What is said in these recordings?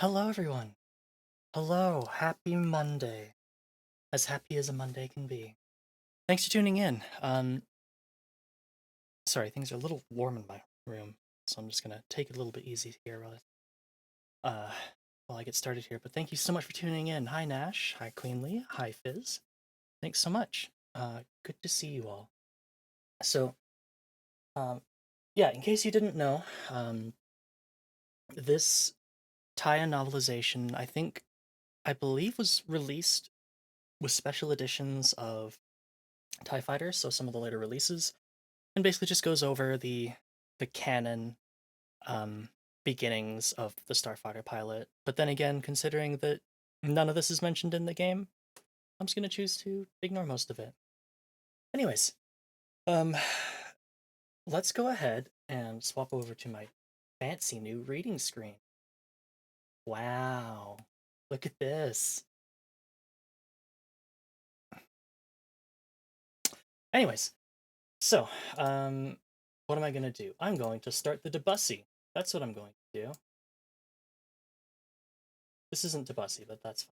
Hello, everyone. Hello, happy Monday. As happy as a Monday can be. Thanks for tuning in. Sorry, things are a little warm in my room, so I'm just gonna take it a little bit easy here uh, while I get started here. But thank you so much for tuning in. Hi, Nash. Hi, Queenly. Hi, Fizz. Thanks so much. Good to see you all. So, yeah, in case you didn't know, this Taya novelization, I believe, was released with special editions of TIE Fighter, so some of the later releases, and basically just goes over the canon um, beginnings of the Starfighter pilot. But then again, considering that none of this is mentioned in the game, I'm just gonna choose to ignore most of it. Anyways, um, let's go ahead and swap over to my fancy new reading screen. Wow, look at this. Anyways, so what am I gonna do? I'm going to start the debussy. That's what I'm going to do. This isn't Debussy, but that's fine.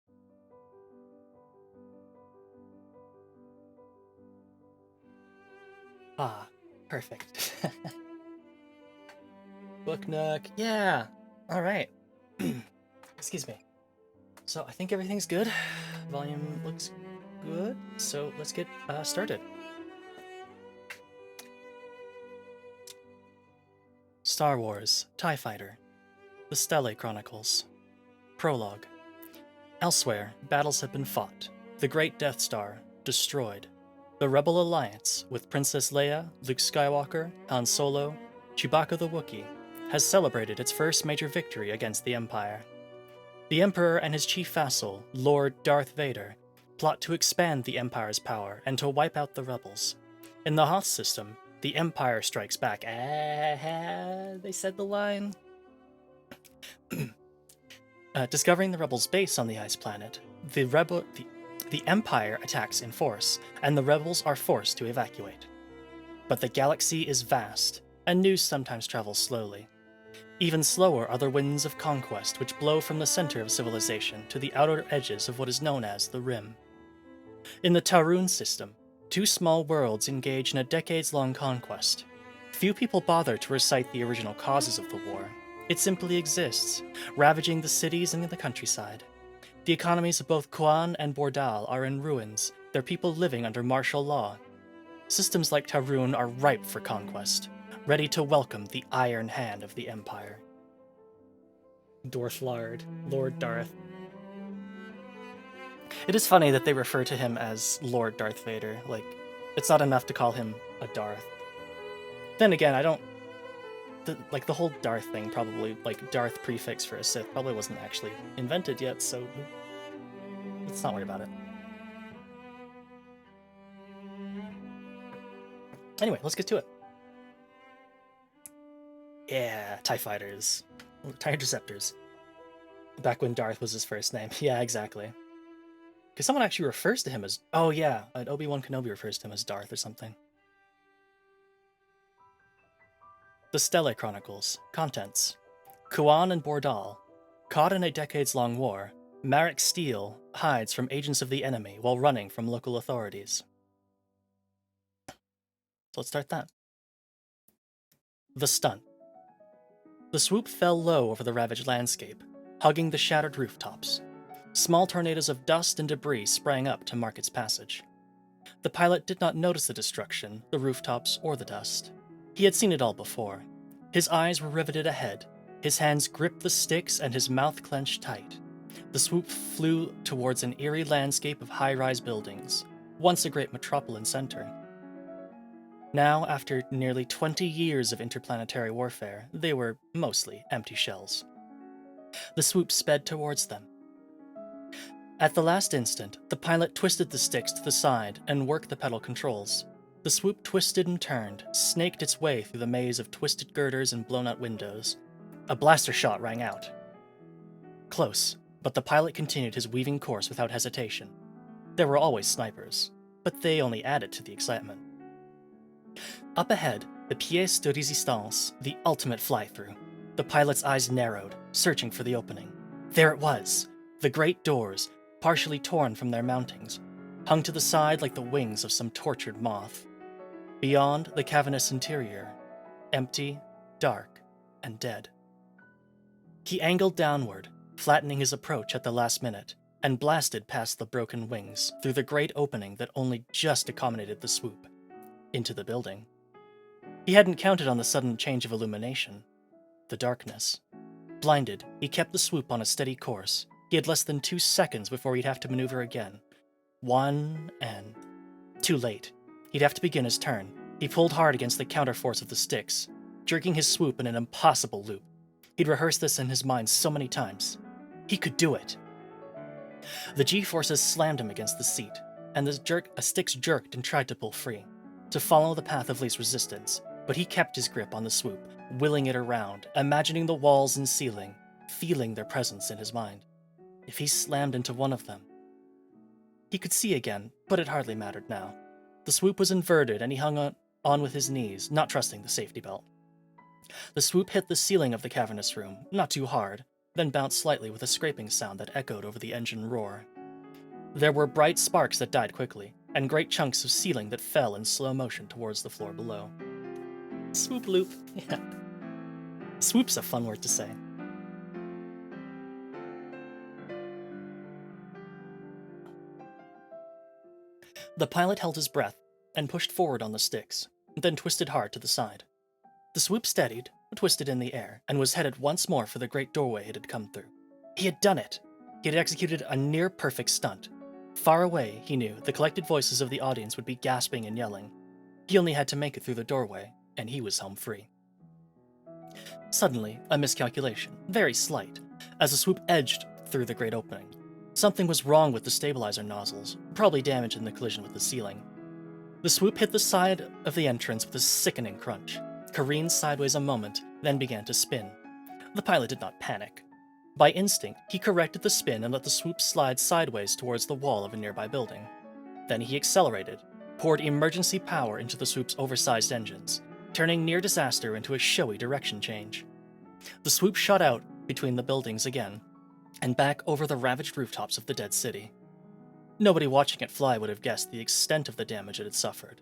Ah, perfect. Book Nook, yeah! Alright. Excuse me. So I think everything's good. Volume looks good, so let's get started. Star Wars, TIE Fighter, The Stele Chronicles, Prologue. Elsewhere, battles have been fought. The Great Death Star, destroyed. The Rebel Alliance, with Princess Leia, Luke Skywalker, Han Solo, Chewbacca the Wookiee, has celebrated its first major victory against the Empire. The Emperor and his chief vassal, Lord Darth Vader, plot to expand the Empire's power and to wipe out the rebels. In the Hoth system, the Empire strikes back. They said the line. Discovering the rebels' base on the ice planet, the Empire attacks in force, and the rebels are forced to evacuate. But the galaxy is vast, and news sometimes travels slowly. Even slower are the winds of conquest which blow from the center of civilization to the outer edges of what is known as the Rim. In the Tarun system, two small worlds engage in a decades-long conquest. Few people bother to recite the original causes of the war. It simply exists, ravaging the cities and the countryside. The economies of both Kuan and Bordal are in ruins, their people living under martial law. Systems like Tarun are ripe for conquest, ready to welcome the iron hand of the Empire. Dorthlard, Lord Darth. It is funny that they refer to him as Lord Darth Vader. Like, it's not enough to call him a Darth. Then again, I don't... the whole Darth thing probably, like, Darth prefix for a Sith probably wasn't actually invented yet, so let's not worry about it. Anyway, let's get to it. Yeah, TIE Fighters. TIE Interceptors. Back when Darth was his first name. Yeah, exactly. Because someone actually refers to him as... Oh yeah, Obi-Wan Kenobi refers to him as Darth or something. The Stele Chronicles. Contents. Kuan and Bordal. Caught in a decades-long war, Marek Stele hides from agents of the enemy while running from local authorities. So let's start that. The Stunt. The swoop fell low over the ravaged landscape, hugging the shattered rooftops. Small tornadoes of dust and debris sprang up to mark its passage. The pilot did not notice the destruction, the rooftops, or the dust. He had seen it all before. His eyes were riveted ahead, his hands gripped the sticks and his mouth clenched tight. The swoop flew towards an eerie landscape of high-rise buildings, once a great metropolitan center. Now, after nearly 20 years of interplanetary warfare, they were mostly empty shells. The swoop sped towards them. At the last instant, the pilot twisted the sticks to the side and worked the pedal controls. The swoop twisted and turned, snaked its way through the maze of twisted girders and blown-out windows. A blaster shot rang out. Close, but the pilot continued his weaving course without hesitation. There were always snipers, but they only added to the excitement. Up ahead, the pièce de résistance, the ultimate fly-through. The pilot's eyes narrowed, searching for the opening. There it was, the great doors, partially torn from their mountings, hung to the side like the wings of some tortured moth. Beyond, the cavernous interior, empty, dark, and dead. He angled downward, flattening his approach at the last minute, and blasted past the broken wings, through the great opening that only just accommodated the swoop, into the building. He hadn't counted on the sudden change of illumination. The darkness. Blinded, he kept the swoop on a steady course. He had less than 2 seconds before he'd have to maneuver again. One, and... Too late. He'd have to begin his turn. He pulled hard against the counterforce of the sticks, jerking his swoop in an impossible loop. He'd rehearsed this in his mind so many times. He could do it. The G-forces slammed him against the seat, and the sticks jerked and tried to pull free, to follow the path of least resistance, but he kept his grip on the swoop, willing it around, imagining the walls and ceiling, feeling their presence in his mind. If he slammed into one of them... He could see again, but it hardly mattered now. The swoop was inverted, and he hung on with his knees, not trusting the safety belt. The swoop hit the ceiling of the cavernous room, not too hard, then bounced slightly with a scraping sound that echoed over the engine roar. There were bright sparks that died quickly, and great chunks of ceiling that fell in slow motion towards the floor below. Swoop loop, yeah. Swoop's a fun word to say. The pilot held his breath and pushed forward on the sticks, then twisted hard to the side. The swoop steadied, twisted in the air, and was headed once more for the great doorway it had come through. He had done it! He had executed a near-perfect stunt. Far away, he knew, the collected voices of the audience would be gasping and yelling. He only had to make it through the doorway, and he was home free. Suddenly, a miscalculation, very slight, as the swoop edged through the great opening. Something was wrong with the stabilizer nozzles, probably damaged in the collision with the ceiling. The swoop hit the side of the entrance with a sickening crunch, careened sideways a moment, then began to spin. The pilot did not panic. By instinct, he corrected the spin and let the swoop slide sideways towards the wall of a nearby building. Then he accelerated, poured emergency power into the swoop's oversized engines, turning near disaster into a showy direction change. The swoop shot out between the buildings again, and back over the ravaged rooftops of the dead city. Nobody watching it fly would have guessed the extent of the damage it had suffered.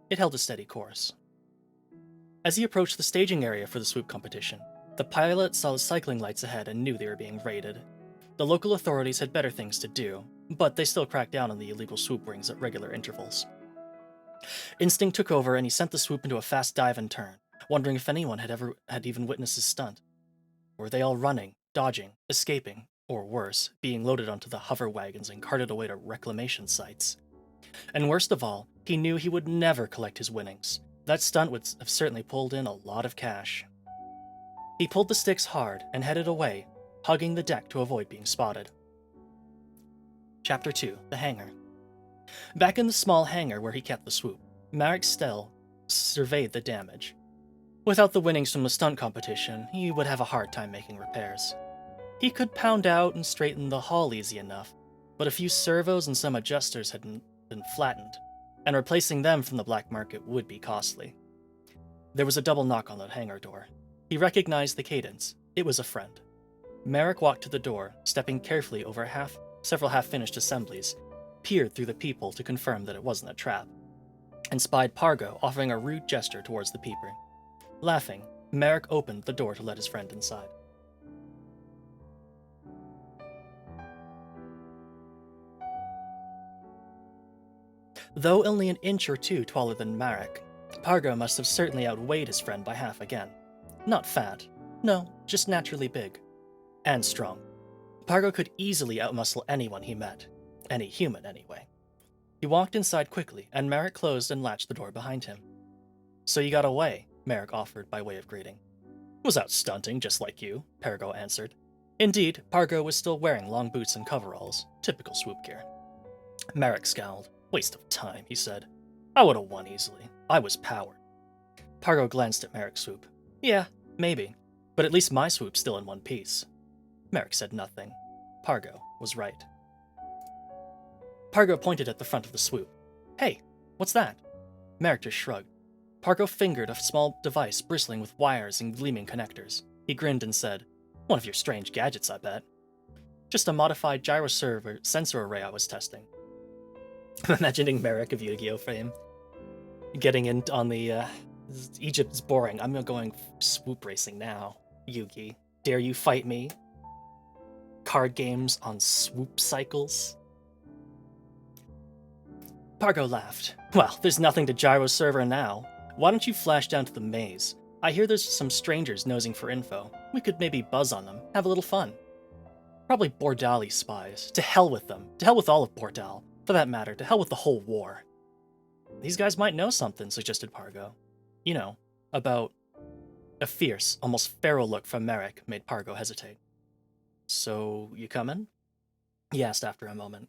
It held a steady course. As he approached the staging area for the swoop competition, the pilot saw the cycling lights ahead and knew they were being raided. The local authorities had better things to do, but they still cracked down on the illegal swoop rings at regular intervals. Instinct took over and he sent the swoop into a fast dive and turn, wondering if anyone had even witnessed his stunt. Were they all running, dodging, escaping, or worse, being loaded onto the hover wagons and carted away to reclamation sites? And worst of all, he knew he would never collect his winnings. That stunt would have certainly pulled in a lot of cash. He pulled the sticks hard and headed away, hugging the deck to avoid being spotted. Chapter 2, The Hangar. Back in the small hangar where he kept the swoop, Stele surveyed the damage. Without the winnings from the stunt competition, he would have a hard time making repairs. He could pound out and straighten the hull easy enough, but a few servos and some adjusters had been flattened, and replacing them from the black market would be costly. There was a double knock on the hangar door. He recognized the cadence. It was a friend. Merrick walked to the door, stepping carefully over several half-finished assemblies, peered through the peephole to confirm that it wasn't a trap, and spied Pargo offering a rude gesture towards the peeper. Laughing, Merrick opened the door to let his friend inside. Though only an inch or two taller than Merrick, Pargo must have certainly outweighed his friend by half again. Not fat. No, just naturally big. And strong. Pargo could easily outmuscle anyone he met. Any human, anyway. He walked inside quickly, and Merrick closed and latched the door behind him. "So you got away," Merrick offered by way of greeting. "Was out stunting, just like you," Pargo answered. Indeed, Pargo was still wearing long boots and coveralls, typical swoop gear. Merrick scowled. "Waste of time," he said. "I would have won easily. I was powered." Pargo glanced at Merrick's swoop. "Yeah, maybe. But at least my swoop's still in one piece." Merrick said nothing. Pargo was right. Pargo pointed at the front of the swoop. "Hey, what's that?" Merrick just shrugged. Pargo fingered a small device bristling with wires and gleaming connectors. He grinned and said, "One of your strange gadgets, I bet." Just a modified gyroserver sensor array I was testing. I'm imagining Merrick of Yu-Gi-Oh! Fame getting in on the, Egypt is boring. I'm going swoop racing now. Yugi, dare you fight me? Card games on swoop cycles? Pargo laughed. Well, there's nothing to gyroserver now. Why don't you flash down to the maze? I hear there's some strangers nosing for info. We could maybe buzz on them, have a little fun. Probably Bordali spies. To hell with them. To hell with all of Bordal. For that matter, to hell with the whole war. These guys might know something, suggested Pargo. You know, about... A fierce, almost feral look from Merrick made Pargo hesitate. So, you coming? He asked after a moment.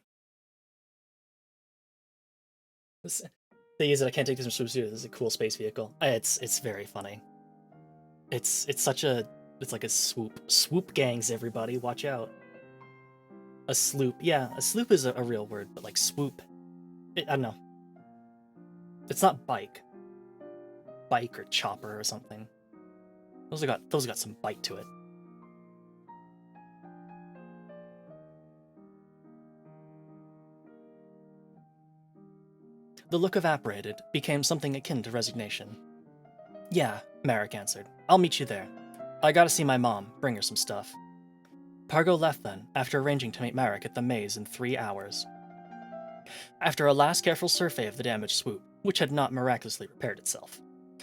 They use it, I can't take this from Swoop. This is a cool space vehicle. It's very funny. It's such a... It's like a swoop. Swoop gangs, everybody, watch out. A sloop. Yeah, a sloop is a real word, but like swoop... I don't know. It's not bike. Bike or chopper or something. Those got some bite to it. The look evaporated, became something akin to resignation. Yeah, Merrick answered. I'll meet you there. I gotta see my mom, bring her some stuff. Pargo left then, after arranging to meet Merrick at the maze in 3 hours. After a last careful survey of the damaged swoop, which had not miraculously repaired itself,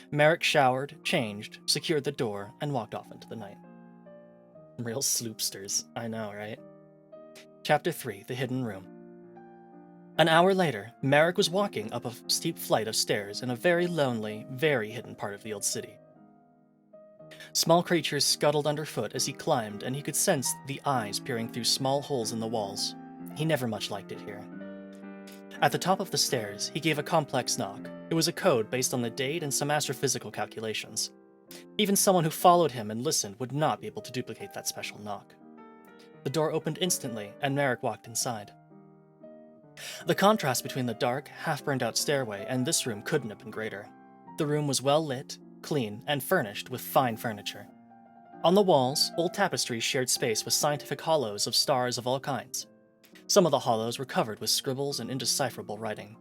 Merrick showered, changed, secured the door, and walked off into the night. Real sloopsters, I know, right? Chapter 3, The Hidden Room. An hour later, Merrick was walking up a steep flight of stairs in a very lonely, very hidden part of the old city. Small creatures scuttled underfoot as he climbed, and he could sense the eyes peering through small holes in the walls. He never much liked it here. At the top of the stairs, he gave a complex knock. It was a code based on the date and some astrophysical calculations. Even someone who followed him and listened would not be able to duplicate that special knock. The door opened instantly, and Merrick walked inside. The contrast between the dark, half-burned-out stairway and this room couldn't have been greater. The room was well lit, clean, and furnished with fine furniture. On the walls, old tapestries shared space with scientific hollows of stars of all kinds. Some of the hollows were covered with scribbles and indecipherable writing.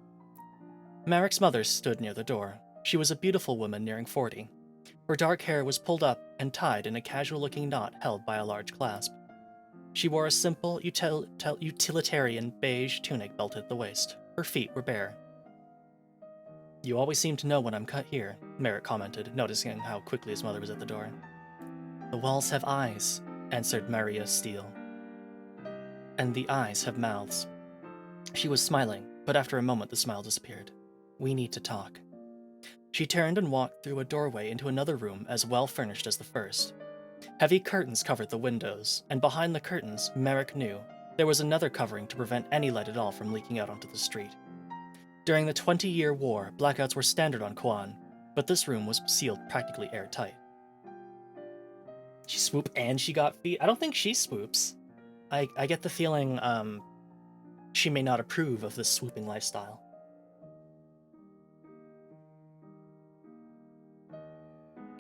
Merrick's mother stood near the door. She was a beautiful woman nearing 40. Her dark hair was pulled up and tied in a casual-looking knot held by a large clasp. She wore a simple, utilitarian beige tunic belted at the waist. Her feet were bare. You always seem to know when I'm cut here, Merrick commented, noticing how quickly his mother was at the door. The walls have eyes, answered Maria Stele. And the eyes have mouths. She was smiling, but after a moment the smile disappeared. We need to talk. She turned and walked through a doorway into another room as well furnished as the first. Heavy curtains covered the windows, and behind the curtains, Merrick knew, there was another covering to prevent any light at all from leaking out onto the street. During the 20-year war, blackouts were standard on Kuan, but this room was sealed practically airtight. She swooped and she got feet? I don't think she swoops. I get the feeling, she may not approve of this swooping lifestyle.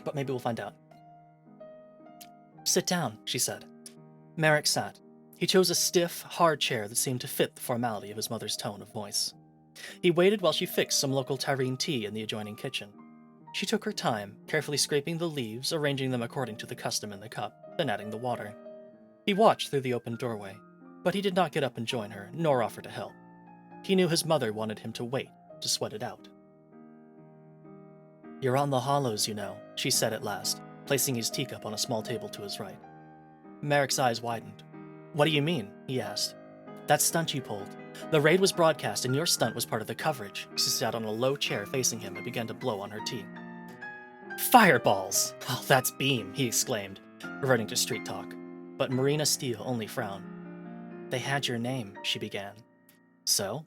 But maybe we'll find out. Sit down, she said. Merrick sat. He chose a stiff, hard chair that seemed to fit the formality of his mother's tone of voice. He waited while she fixed some local Tyrrhene tea in the adjoining kitchen. She took her time, carefully scraping the leaves, arranging them according to the custom in the cup, then adding the water. He watched through the open doorway, but he did not get up and join her, nor offer to help. He knew his mother wanted him to wait, to sweat it out. You're on the hollows, you know, she said at last, placing his teacup on a small table to his right. Merrick's eyes widened. What do you mean? He asked. That stunt you pulled. The raid was broadcast and your stunt was part of the coverage. She sat on a low chair facing him and began to blow on her tea. Fireballs! Oh, that's beam, he exclaimed, reverting to street talk. But Marina Stele only frowned. They had your name, she began. So?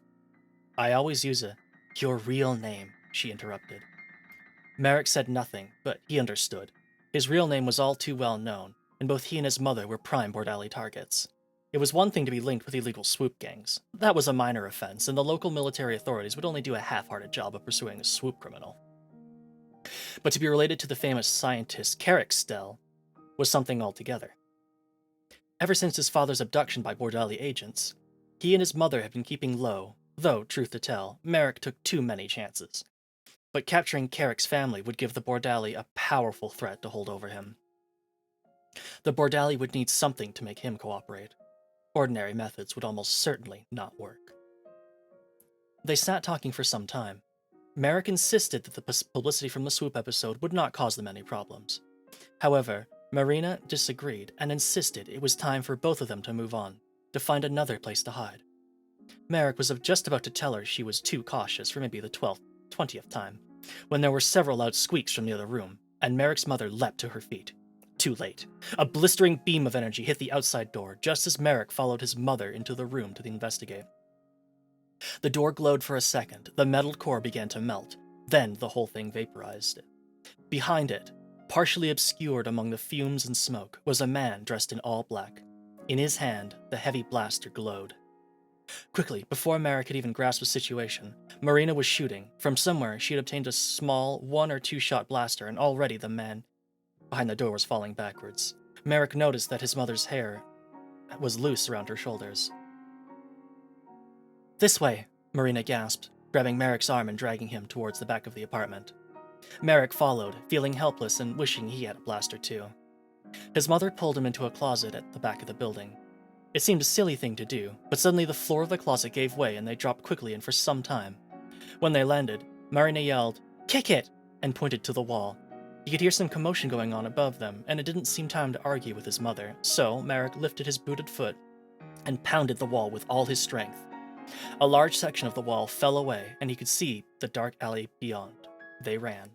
I always use your real name, she interrupted. Merrick said nothing, but he understood. His real name was all too well known, and both he and his mother were prime Bordali targets. It was one thing to be linked with illegal swoop gangs. That was a minor offense, and the local military authorities would only do a half-hearted job of pursuing a swoop criminal. But to be related to the famous scientist Carrick Stele was something altogether. Ever since his father's abduction by Bordali agents, he and his mother had been keeping low, though, truth to tell, Merrick took too many chances. But capturing Carrick's family would give the Bordali a powerful threat to hold over him. The Bordali would need something to make him cooperate. Ordinary methods would almost certainly not work. They sat talking for some time. Merrick insisted that the publicity from the swoop episode would not cause them any problems. However, Marina disagreed and insisted it was time for both of them to move on, to find another place to hide. Merrick was just about to tell her she was too cautious for maybe the 20th time, when there were several loud squeaks from the other room, and Merrick's mother leapt to her feet. Too late. A blistering beam of energy hit the outside door, just as Merrick followed his mother into the room to investigate. The door glowed for a second, the metal core began to melt, then the whole thing vaporized. Behind it, partially obscured among the fumes and smoke, was a man dressed in all black. In his hand, the heavy blaster glowed. Quickly, before Merrick could even grasp the situation, Marina was shooting. From somewhere, she had obtained a small 1 or 2 shot blaster, and already the man behind the door was falling backwards. Merrick noticed that his mother's hair was loose around her shoulders. "This way," Marina gasped, grabbing Merrick's arm and dragging him towards the back of the apartment. Merrick followed, feeling helpless and wishing he had a blaster too. His mother pulled him into a closet at the back of the building. It seemed a silly thing to do, but suddenly the floor of the closet gave way and they dropped quickly and for some time. When they landed, Marina yelled, "Kick it!" and pointed to the wall. He could hear some commotion going on above them, and it didn't seem time to argue with his mother, so Merrick lifted his booted foot and pounded the wall with all his strength. A large section of the wall fell away, and he could see the dark alley beyond. They ran.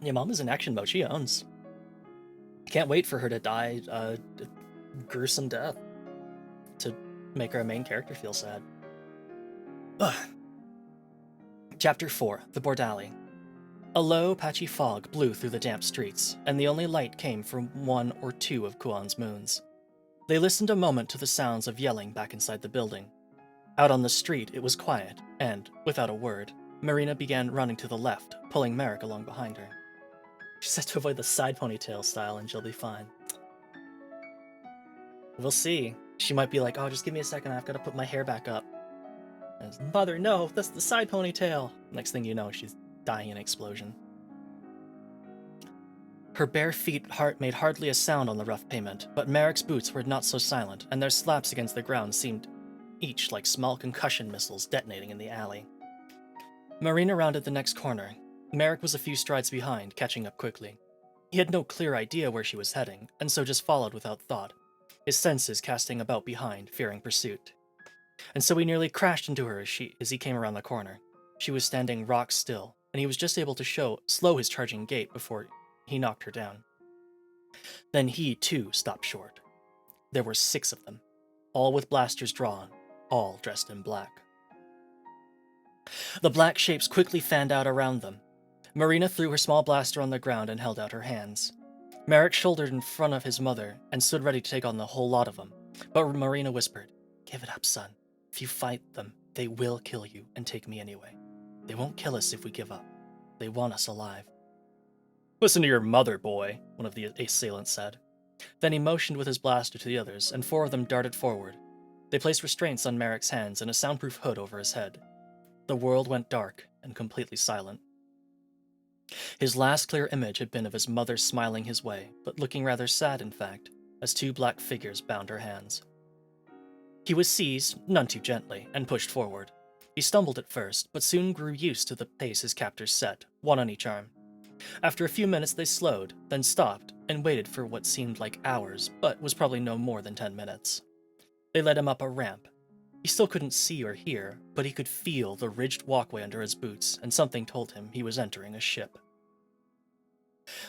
Your mom is in action mode. She owns. Can't wait for her to die a gruesome death to make our main character feel sad. Ugh. Chapter 4, The Bordali. A low, patchy fog blew through the damp streets, and the only light came from 1 or 2 of Kuan's moons. They listened a moment to the sounds of yelling back inside the building. Out on the street, it was quiet, and, without a word, Marina began running to the left, pulling Merrick along behind her. She said to avoid the side ponytail style and she'll be fine. We'll see. She might be like, "Oh, just give me a second, I've got to put my hair back up." And, "Mother, no, that's the side ponytail." Next thing you know, she's dying in an explosion. Her bare feet made hardly a sound on the rough pavement, but Merrick's boots were not so silent, and their slaps against the ground seemed each like small concussion missiles detonating in the alley. Marina rounded the next corner. Merrick was a few strides behind, catching up quickly. He had no clear idea where she was heading, and so just followed without thought, his senses casting about behind, fearing pursuit. And so he nearly crashed into her as he came around the corner. She was standing rock still, and he was just able to slow his charging gait before he knocked her down. Then he, too, stopped short. There were 6 of them, all with blasters drawn, all dressed in black. The black shapes quickly fanned out around them. Marina threw her small blaster on the ground and held out her hands. Merrick shouldered in front of his mother and stood ready to take on the whole lot of them, but Marina whispered, "Give it up, son. If you fight them, they will kill you and take me anyway. They won't kill us if we give up. They want us alive." "Listen to your mother, boy," one of the assailants said. Then he motioned with his blaster to the others, and 4 of them darted forward. They placed restraints on Merrick's hands and a soundproof hood over his head. The world went dark and completely silent. His last clear image had been of his mother smiling his way, but looking rather sad in fact, as 2 black figures bound her hands. He was seized, none too gently, and pushed forward. He stumbled at first, but soon grew used to the pace his captors set, 1 on each arm. After a few minutes they slowed, then stopped, and waited for what seemed like hours, but was probably no more than 10 minutes. They led him up a ramp. He still couldn't see or hear, but he could feel the ridged walkway under his boots, and something told him he was entering a ship.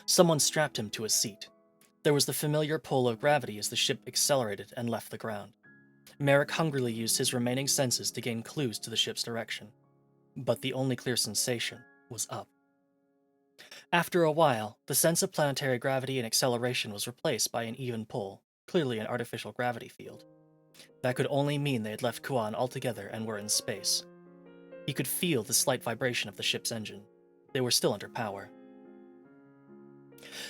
Someone strapped him to a seat. There was the familiar pull of gravity as the ship accelerated and left the ground. Merrick hungrily used his remaining senses to gain clues to the ship's direction, but the only clear sensation was up. After a while, the sense of planetary gravity and acceleration was replaced by an even pull, clearly an artificial gravity field. That could only mean they had left Kuan altogether and were in space. He could feel the slight vibration of the ship's engine. they were still under power.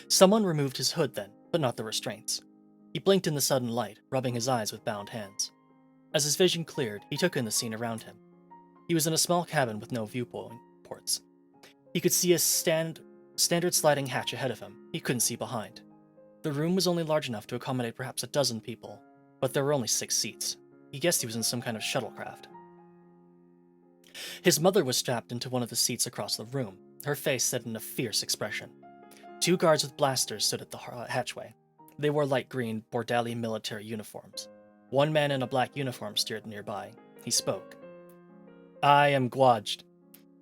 Someone removed his hood then, but not the restraints. He blinked in the sudden light, rubbing his eyes with bound hands. As his vision cleared, he took in the scene around him. He was in a small cabin with no viewports. He could see a standard sliding hatch ahead of him. He couldn't see behind. The room was only large enough to accommodate perhaps a dozen people, but there were only 6 seats. He guessed he was in some kind of shuttlecraft. His mother was strapped into one of the seats across the room, her face set in a fierce expression. 2 guards with blasters stood at the hatchway. They wore light green Bordali military uniforms. One man in a black uniform steered nearby. He spoke. "I am Gwaj.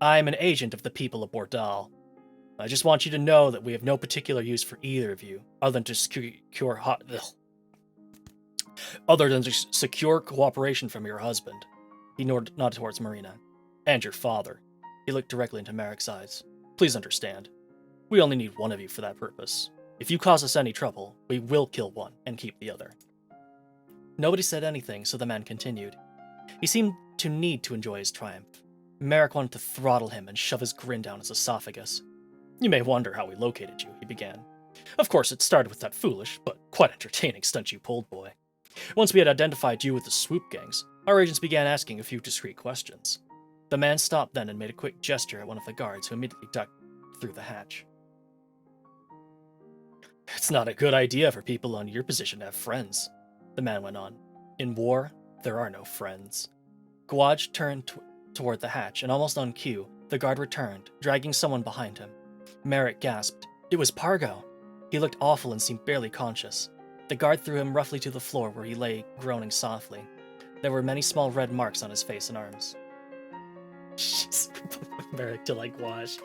I am an agent of the people of Bordal. I just want you to know that we have no particular use for either of you, other than to secure cooperation from your husband." He nodded towards Marina. "And your father." He looked directly into Merrick's eyes. "Please understand. We only need one of you for that purpose. If you cause us any trouble, we will kill one and keep the other." Nobody said anything, so the man continued. He seemed to need to enjoy his triumph. Merrick wanted to throttle him and shove his grin down his esophagus. "You may wonder how we located you," he began. "Of course, it started with that foolish, but quite entertaining stunt you pulled, boy. Once we had identified you with the swoop gangs, our agents began asking a few discreet questions." The man stopped then and made a quick gesture at one of the guards, who immediately ducked through the hatch. "It's not a good idea for people in your position to have friends," the man went on. "In war, there are no friends." Gwaj turned toward the hatch, and almost on cue, the guard returned, dragging someone behind him. Merrick gasped. It was Pargo! He looked awful and seemed barely conscious. The guard threw him roughly to the floor, where he lay, groaning softly. There were many small red marks on his face and arms. Jeez, Merrick to like Gwaj.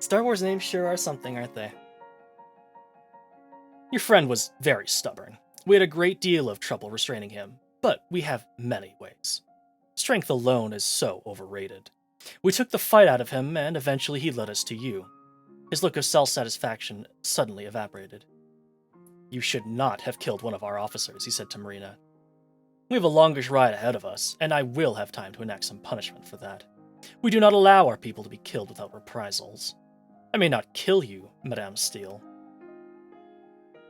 Star Wars names sure are something, aren't they? "Your friend was very stubborn. We had a great deal of trouble restraining him, but we have many ways. Strength alone is so overrated. We took the fight out of him, and eventually he led us to you." His look of self-satisfaction suddenly evaporated. "You should not have killed one of our officers," he said to Marina. "We have a longish ride ahead of us, and I will have time to enact some punishment for that. We do not allow our people to be killed without reprisals. I may not kill you, Madame Stele."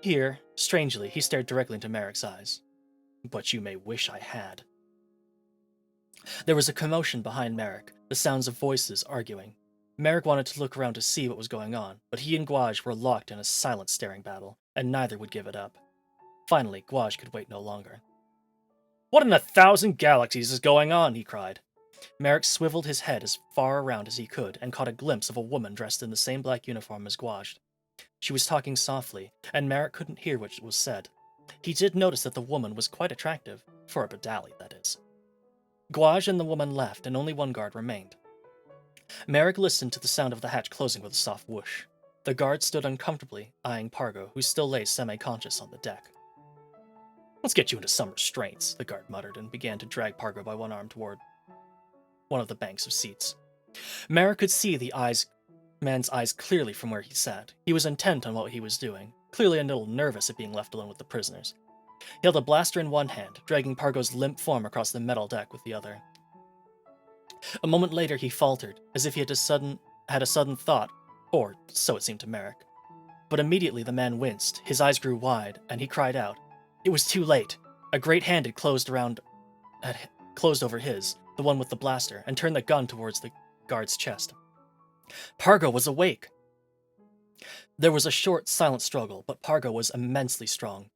Here, strangely, he stared directly into Merrick's eyes. "But you may wish I had." There was a commotion behind Merrick, the sounds of voices arguing. Merrick wanted to look around to see what was going on, but he and Gwaj were locked in a silent staring battle, and neither would give it up. Finally, Gwaj could wait no longer. "What in 1,000 galaxies is going on?" he cried. Merrick swiveled his head as far around as he could and caught a glimpse of a woman dressed in the same black uniform as Gwaj. She was talking softly, and Merrick couldn't hear what was said. He did notice that the woman was quite attractive, for a Bordali, that is. Gwaj and the woman left, and only one guard remained. Merrick listened to the sound of the hatch closing with a soft whoosh. The guard stood uncomfortably, eyeing Pargo, who still lay semi-conscious on the deck. "Let's get you into some restraints," the guard muttered, and began to drag Pargo by one arm toward one of the banks of seats. Merrick could see the man's eyes clearly from where he sat. He was intent on what he was doing, clearly a little nervous at being left alone with the prisoners. He held a blaster in one hand, dragging Pargo's limp form across the metal deck with the other. A moment later he faltered, as if he had a sudden thought, or so it seemed to Merrick. But immediately the man winced, his eyes grew wide, and he cried out. It was too late. A great hand had closed over his, the one with the blaster, and turned the gun towards the guard's chest. Pargo was awake! There was a short, silent struggle, but Pargo was immensely strong,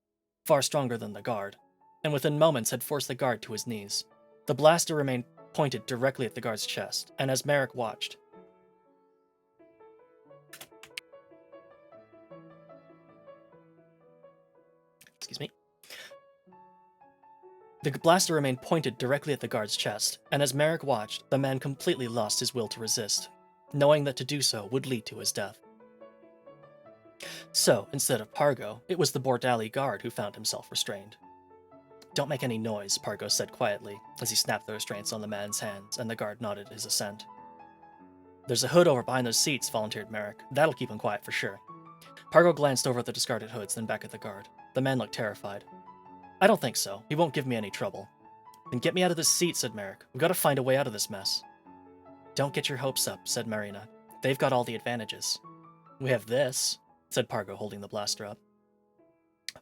far stronger than the guard, and within moments had forced the guard to his knees. The blaster remained pointed directly at the guard's chest, and as Merrick watched, the blaster remained pointed directly at the guard's chest, and as Merrick watched, the man completely lost his will to resist, knowing that to do so would lead to his death. So, instead of Pargo, it was the Bordali guard who found himself restrained. "Don't make any noise," Pargo said quietly, as he snapped the restraints on the man's hands, and the guard nodded his assent. "There's a hood over behind those seats," volunteered Merrick. "That'll keep him quiet for sure." Pargo glanced over at the discarded hoods, then back at the guard. The man looked terrified. "I don't think so. He won't give me any trouble." "Then get me out of this seat," said Merrick. "We've got to find a way out of this mess." "Don't get your hopes up," said Marina. They've got all the advantages. We have this, said Pargo, holding the blaster up.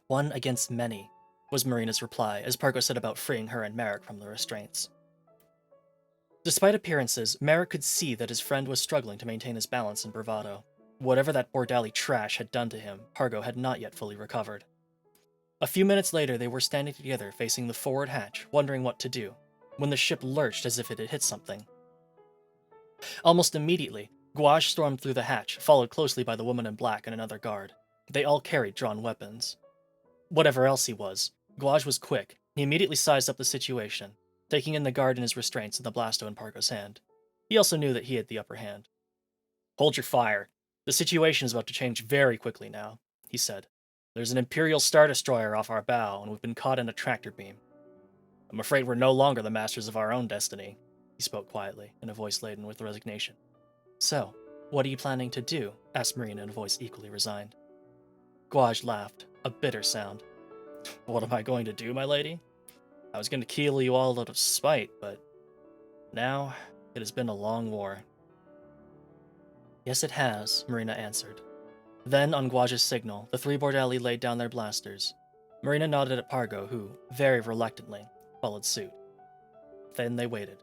One against many, was Marina's reply as Pargo set about freeing her and Merrick from the restraints. Despite appearances, Merrick could see that his friend was struggling to maintain his balance and bravado. Whatever that Bordali trash had done to him, Pargo had not yet fully recovered. A few minutes later, they were standing together facing the forward hatch, wondering what to do, when the ship lurched as if it had hit something. Almost immediately, Gouache stormed through the hatch, followed closely by the woman in black and another guard. They all carried drawn weapons. Whatever else he was, Gouache was quick. He immediately sized up the situation, taking in the guard and his restraints and the blasto in Pargo's hand. He also knew that he had the upper hand. Hold your fire. The situation is about to change very quickly now, he said. There's an Imperial Star Destroyer off our bow, and we've been caught in a tractor beam. I'm afraid we're no longer the masters of our own destiny, he spoke quietly, in a voice laden with resignation. So, what are you planning to do? Asked Marina in a voice equally resigned. Gouache laughed, a bitter sound. What am I going to do, my lady? I was going to kill you all out of spite, but now it has been a long war. Yes, it has, Marina answered. Then, on Gouache's signal, the three Bordali laid down their blasters. Marina nodded at Pargo, who, very reluctantly, followed suit. Then they waited.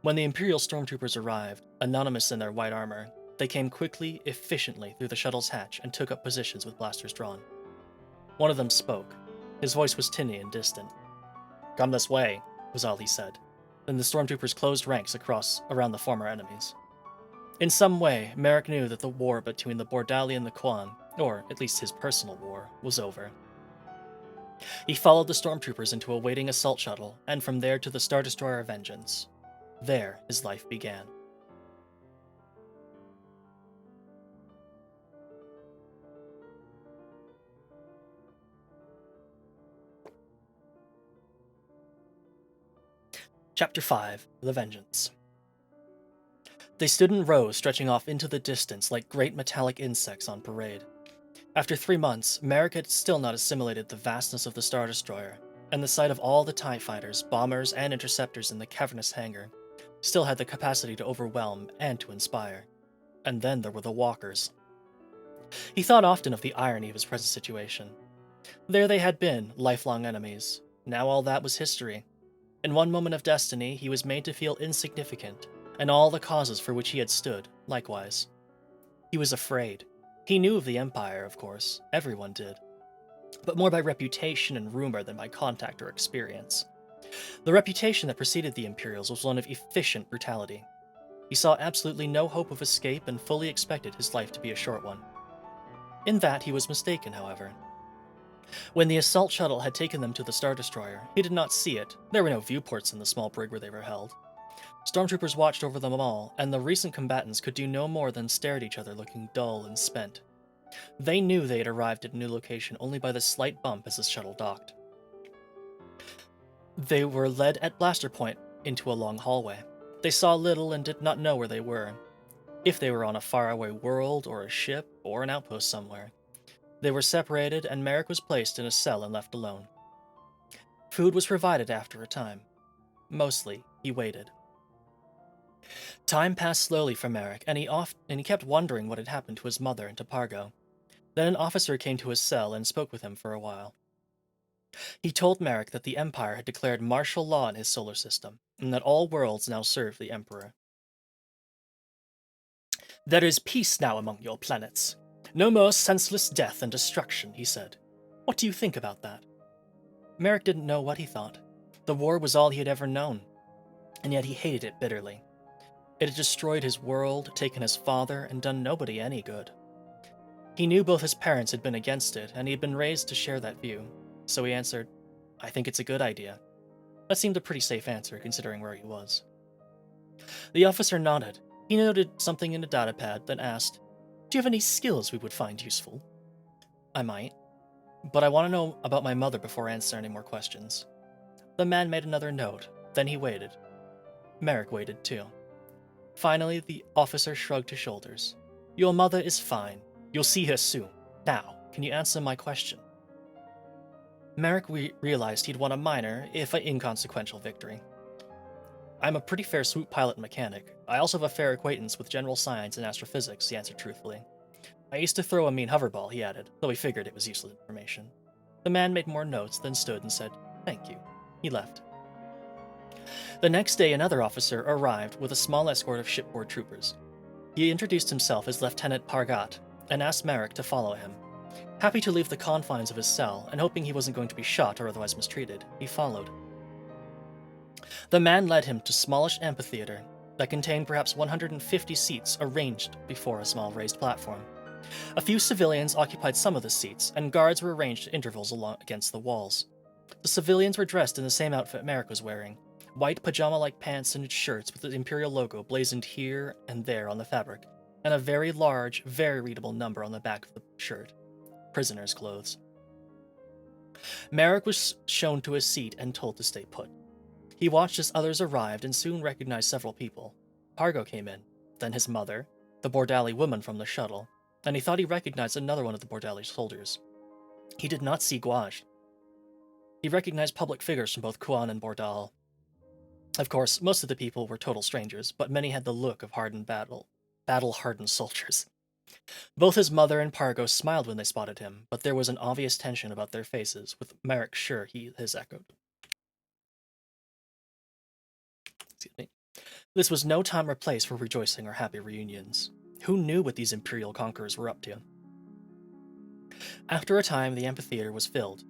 When the Imperial stormtroopers arrived, anonymous in their white armor, they came quickly, efficiently through the shuttle's hatch and took up positions with blasters drawn. One of them spoke. His voice was tinny and distant. Come this way, was all he said. Then the stormtroopers closed ranks around the former enemies. In some way, Merrick knew that the war between the Bordali and the Quan, or at least his personal war, was over. He followed the stormtroopers into a waiting assault shuttle, and from there to the Star Destroyer Vengeance. There his life began. Chapter 5, The Vengeance. They stood in rows stretching off into the distance like great metallic insects on parade. After 3 months, Merrick had still not assimilated the vastness of the Star Destroyer, and the sight of all the TIE fighters, bombers, and interceptors in the cavernous hangar still had the capacity to overwhelm and to inspire. And then there were the walkers. He thought often of the irony of his present situation. There they had been, lifelong enemies. Now all that was history. In one moment of destiny, he was made to feel insignificant, and all the causes for which he had stood, likewise. He was afraid. He knew of the Empire, of course. Everyone did. But more by reputation and rumor than by contact or experience. The reputation that preceded the Imperials was one of efficient brutality. He saw absolutely no hope of escape and fully expected his life to be a short one. In that he was mistaken, however. When the assault shuttle had taken them to the Star Destroyer, he did not see it. There were no viewports in the small brig where they were held. Stormtroopers watched over them all, and the recent combatants could do no more than stare at each other looking dull and spent. They knew they had arrived at a new location only by the slight bump as the shuttle docked. They were led at blaster point into a long hallway. They saw little and did not know where they were. If they were on a faraway world, or a ship, or an outpost somewhere. They were separated, and Merrick was placed in a cell and left alone. Food was provided after a time. Mostly, he waited. Time passed slowly for Merrick, and he kept wondering what had happened to his mother and to Pargo. Then an officer came to his cell and spoke with him for a while. He told Merrick that the Empire had declared martial law in his solar system, and that all worlds now served the Emperor. There is peace now among your planets. No more senseless death and destruction, he said. What do you think about that? Merrick didn't know what he thought. The war was all he had ever known, and yet he hated it bitterly. It had destroyed his world, taken his father, and done nobody any good. He knew both his parents had been against it, and he had been raised to share that view, so he answered, I think it's a good idea. That seemed a pretty safe answer, considering where he was. The officer nodded. He noted something in a datapad, then asked, Do you have any skills we would find useful? I might, but I want to know about my mother before answering any more questions. The man made another note, then he waited. Merrick waited too. Finally, the officer shrugged his shoulders. Your mother is fine. You'll see her soon. Now, can you answer my question? Merrick realized he'd won a minor, if an inconsequential victory. I'm a pretty fair swoop pilot and mechanic. I also have a fair acquaintance with general science and astrophysics, he answered truthfully. I used to throw a mean hoverball, he added, though he figured it was useless information. The man made more notes, then stood and said, "Thank you." He left. The next day, another officer arrived with a small escort of shipboard troopers. He introduced himself as Lieutenant Pargat and asked Merrick to follow him. Happy to leave the confines of his cell, and hoping he wasn't going to be shot or otherwise mistreated, he followed. The man led him to a smallish amphitheater that contained perhaps 150 seats arranged before a small raised platform. A few civilians occupied some of the seats, and guards were arranged at intervals against the walls. The civilians were dressed in the same outfit Merrick was wearing, white pajama-like pants and shirts with the Imperial logo blazoned here and there on the fabric, and a very large, very readable number on the back of the shirt. Prisoner's clothes. Merrick was shown to his seat and told to stay put. He watched as others arrived and soon recognized several people. Pargo came in, then his mother, the Bordali woman from the shuttle, and he thought he recognized another one of the Bordali soldiers. He did not see Gouache. He recognized public figures from both Kuan and Bordal. Of course, most of the people were total strangers, but many had the look of battle-hardened soldiers. Both his mother and Pargo smiled when they spotted him, but there was an obvious tension about their faces, with Merrick sure his echoed. Excuse me. This was no time or place for rejoicing or happy reunions. Who knew what these Imperial conquerors were up to? After a time, the amphitheater was filled.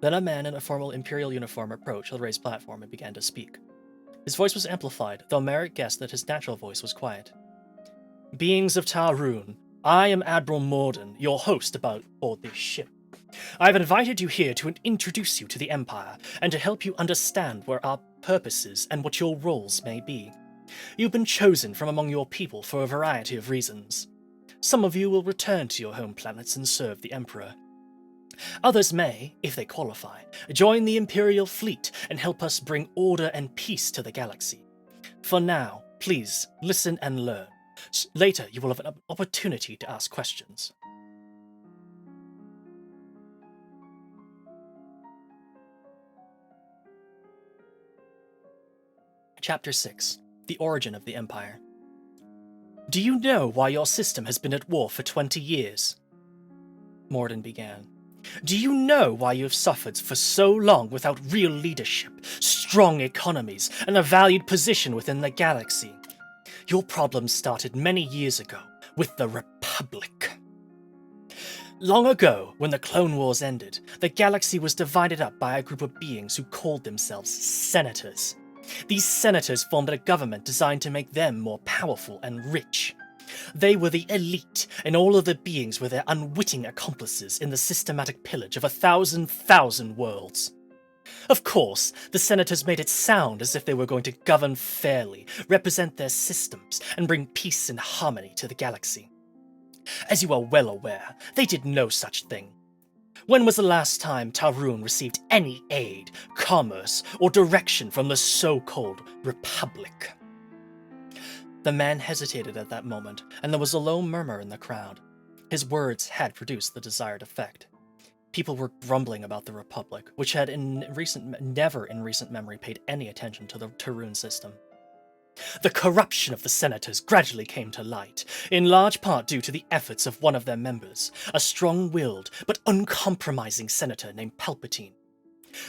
Then a man in a formal Imperial uniform approached the raised platform and began to speak. His voice was amplified, though Merrick guessed that his natural voice was quiet. "Beings of Tarun, I am Admiral Morden, your host aboard this ship. I have invited you here to introduce you to the Empire, and to help you understand where our purpose is and what your roles may be. You've been chosen from among your people for a variety of reasons. Some of you will return to your home planets and serve the Emperor. Others may, if they qualify, join the Imperial fleet and help us bring order and peace to the galaxy. For now, please listen and learn. Later, you will have an opportunity to ask questions." Chapter 6. The Origin of the Empire. "Do you know why your system has been at war for 20 years? Morden began. "Do you know why you have suffered for so long without real leadership, strong economies, and a valued position within the galaxy? Your problems started many years ago, with the Republic. Long ago, when the Clone Wars ended, the galaxy was divided up by a group of beings who called themselves Senators. These Senators formed a government designed to make them more powerful and rich. They were the elite, and all of the beings were their unwitting accomplices in the systematic pillage of 1,000 worlds. Of course, the Senators made it sound as if they were going to govern fairly, represent their systems, and bring peace and harmony to the galaxy. As you are well aware, they did no such thing. When was the last time Tarun received any aid, commerce, or direction from the so-called Republic?" The man hesitated at that moment, and there was a low murmur in the crowd. His words had produced the desired effect. People were grumbling about the Republic, which had never in recent memory paid any attention to the Tarun system. The corruption of the Senators gradually came to light, in large part due to the efforts of one of their members, a strong-willed but uncompromising senator named Palpatine.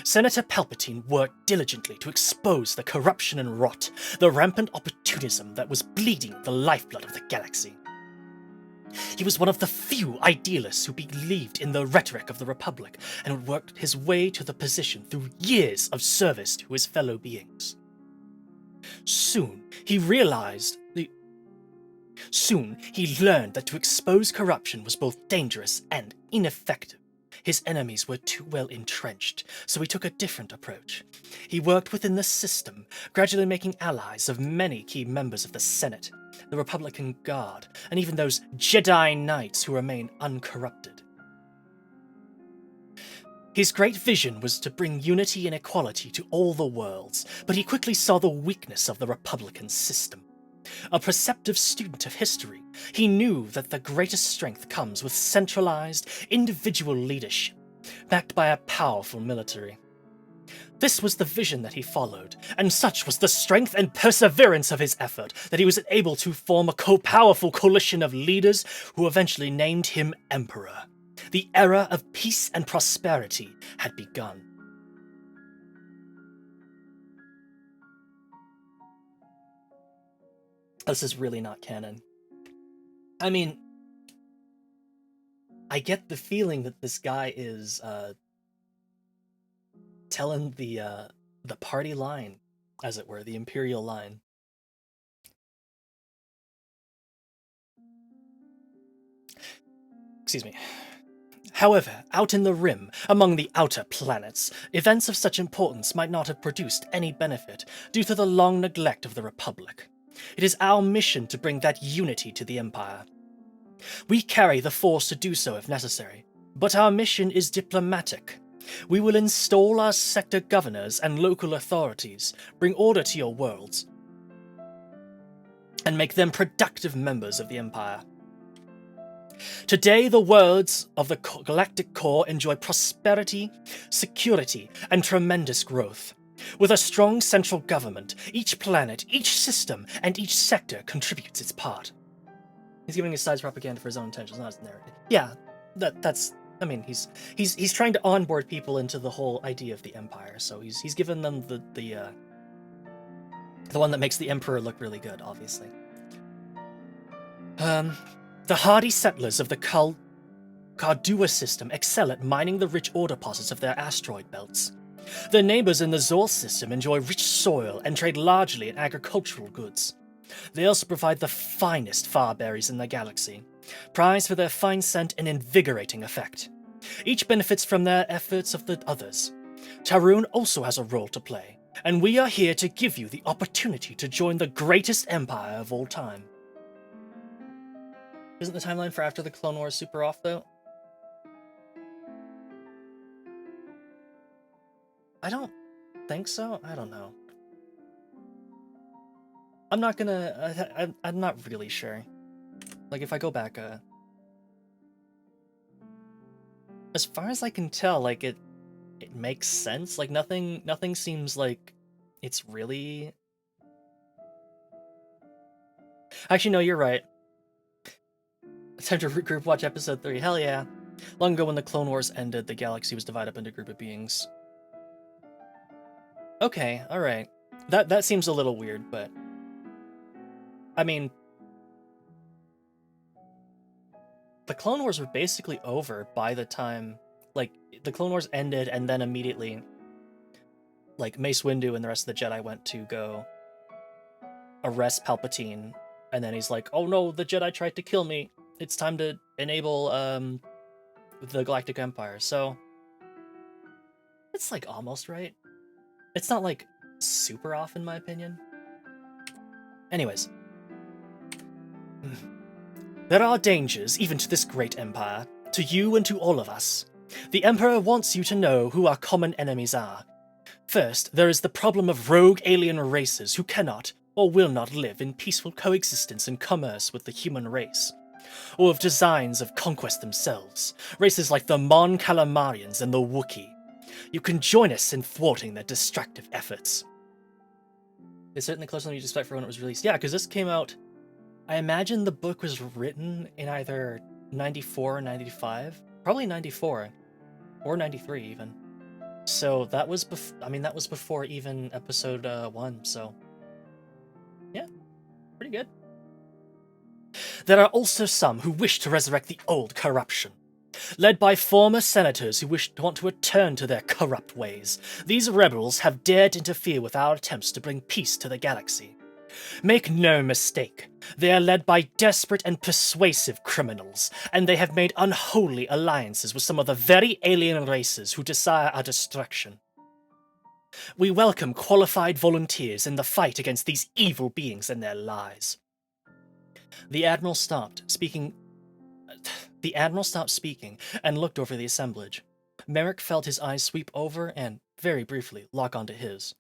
Senator Palpatine worked diligently to expose the corruption and rot, the rampant opportunism that was bleeding the lifeblood of the galaxy. He was one of the few idealists who believed in the rhetoric of the Republic and had worked his way to the position through years of service to his fellow beings. Soon, he learned that to expose corruption was both dangerous and ineffective. His enemies were too well entrenched, so he took a different approach. He worked within the system, gradually making allies of many key members of the Senate, the Republican Guard, and even those Jedi Knights who remain uncorrupted. His great vision was to bring unity and equality to all the worlds, but he quickly saw the weakness of the Republican system. A perceptive student of history, he knew that the greatest strength comes with centralized, individual leadership, backed by a powerful military. This was the vision that he followed, and such was the strength and perseverance of his effort that he was able to form a powerful coalition of leaders who eventually named him Emperor. The era of peace and prosperity had begun. This is really not canon. I mean, I get the feeling that this guy is telling the party line, as it were, the Imperial line. Excuse me. However, out in the rim, among the outer planets, events of such importance might not have produced any benefit due to the long neglect of the Republic. It is our mission to bring that unity to the Empire. We carry the force to do so if necessary, but our mission is diplomatic. We will install our sector governors and local authorities, bring order to your worlds, and make them productive members of the Empire. Today, the worlds of the Galactic Core enjoy prosperity, security, and tremendous growth. With a strong central government, each planet, each system, and each sector contributes its part. He's giving his side's propaganda for his own intentions, not his narrative. Yeah, that's. I mean, he's trying to onboard people into the whole idea of the Empire. So he's given them the one that makes the Emperor look really good, obviously. The hardy settlers of the Cardua system excel at mining the rich ore deposits of their asteroid belts. Their neighbors in the Zor system enjoy rich soil and trade largely in agricultural goods. They also provide the finest far berries in the galaxy, prized for their fine scent and invigorating effect. Each benefits from their efforts of the others. Tarun also has a role to play, and we are here to give you the opportunity to join the greatest empire of all time. Isn't the timeline for after the Clone Wars super off, though? I don't think so. I don't know. I'm not gonna... I'm not really sure. Like, if I go back, as far as I can tell, like, it makes sense. Like, nothing seems like it's really... Actually, no, you're right. Time to group watch episode 3. Hell yeah. Long ago when the Clone Wars ended, the galaxy was divided up into a group of beings. Okay, alright. That seems a little weird, but... I mean... The Clone Wars were basically over by the time... Like, the Clone Wars ended, and then immediately... Like, Mace Windu and the rest of the Jedi went to go... arrest Palpatine, and then he's like, oh no, the Jedi tried to kill me! It's time to enable, the Galactic Empire, so... It's, like, almost right. It's not, like, super off, in my opinion. Anyways. There are dangers, even to this great empire, to you and to all of us. The Emperor wants you to know who our common enemies are. First, there is the problem of rogue alien races who cannot, or will not live in peaceful coexistence and commerce with the human race. Or of designs of conquest themselves, races like the Mon Calamarians and the Wookiee. You can join us in thwarting their destructive efforts. It's certainly closer than you'd expect for when it was released. Yeah, because this came out... I imagine the book was written in either 94 or 95. Probably 94. Or 93, even. So that was that was before even episode 1, so... Yeah, pretty good. There are also some who wish to resurrect the old corruption. Led by former senators who want to return to their corrupt ways, these rebels have dared interfere with our attempts to bring peace to the galaxy. Make no mistake, they are led by desperate and persuasive criminals, and they have made unholy alliances with some of the very alien races who desire our destruction. We welcome qualified volunteers in the fight against these evil beings and their lies. The Admiral stopped speaking and looked over the assemblage. Merrick felt his eyes sweep over and, very briefly, lock onto his.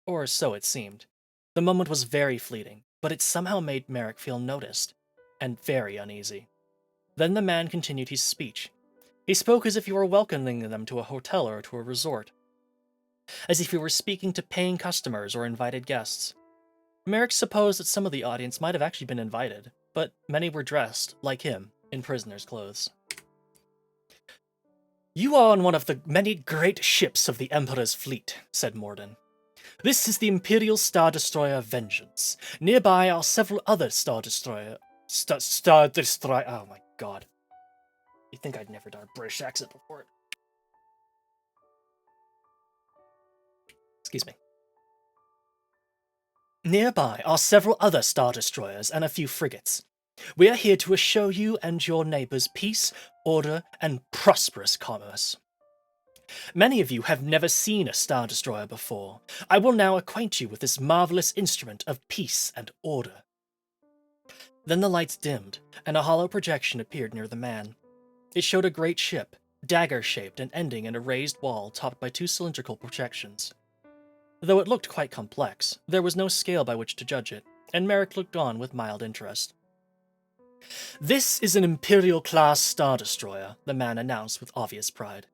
Or so it seemed. The moment was very fleeting, but it somehow made Merrick feel noticed, and very uneasy. Then the man continued his speech. He spoke as if he were welcoming them to a hotel or to a resort. as if he were speaking to paying customers or invited guests. Merrick supposed that some of the audience might have actually been invited, but many were dressed, like him, in prisoner's clothes. "You are on one of the many great ships of the Emperor's fleet," said Morden. "This is the Imperial Star Destroyer Vengeance. Nearby are several other Star Destroyer... Oh my god. You'd think I'd never done a British accent before. Excuse me. Nearby are several other Star Destroyers and a few frigates. We are here to assure you and your neighbors peace, order, and prosperous commerce. Many of you have never seen a Star Destroyer before. I will now acquaint you with this marvelous instrument of peace and order." Then the lights dimmed, and a hollow projection appeared near the man. It showed a great ship, dagger-shaped and ending in a raised wall topped by two cylindrical projections. Though it looked quite complex, there was no scale by which to judge it, and Merrick looked on with mild interest. "This is an Imperial-class Star Destroyer," the man announced with obvious pride.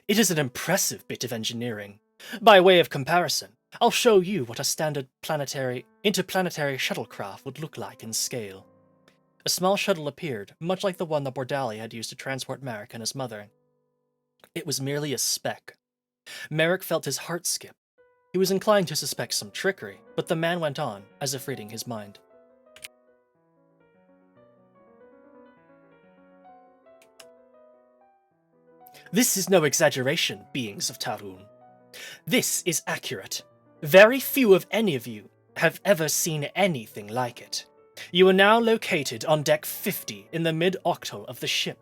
"It is an impressive bit of engineering. By way of comparison, I'll show you what a standard interplanetary shuttlecraft would look like in scale." A small shuttle appeared, much like the one the Bordali had used to transport Merrick and his mother. It was merely a speck. Merrick felt his heart skip. He was inclined to suspect some trickery, but the man went on, as if reading his mind. "This is no exaggeration, beings of Tarun. This is accurate. Very few of any of you have ever seen anything like it. You are now located on deck 50 in the mid-octal of the ship.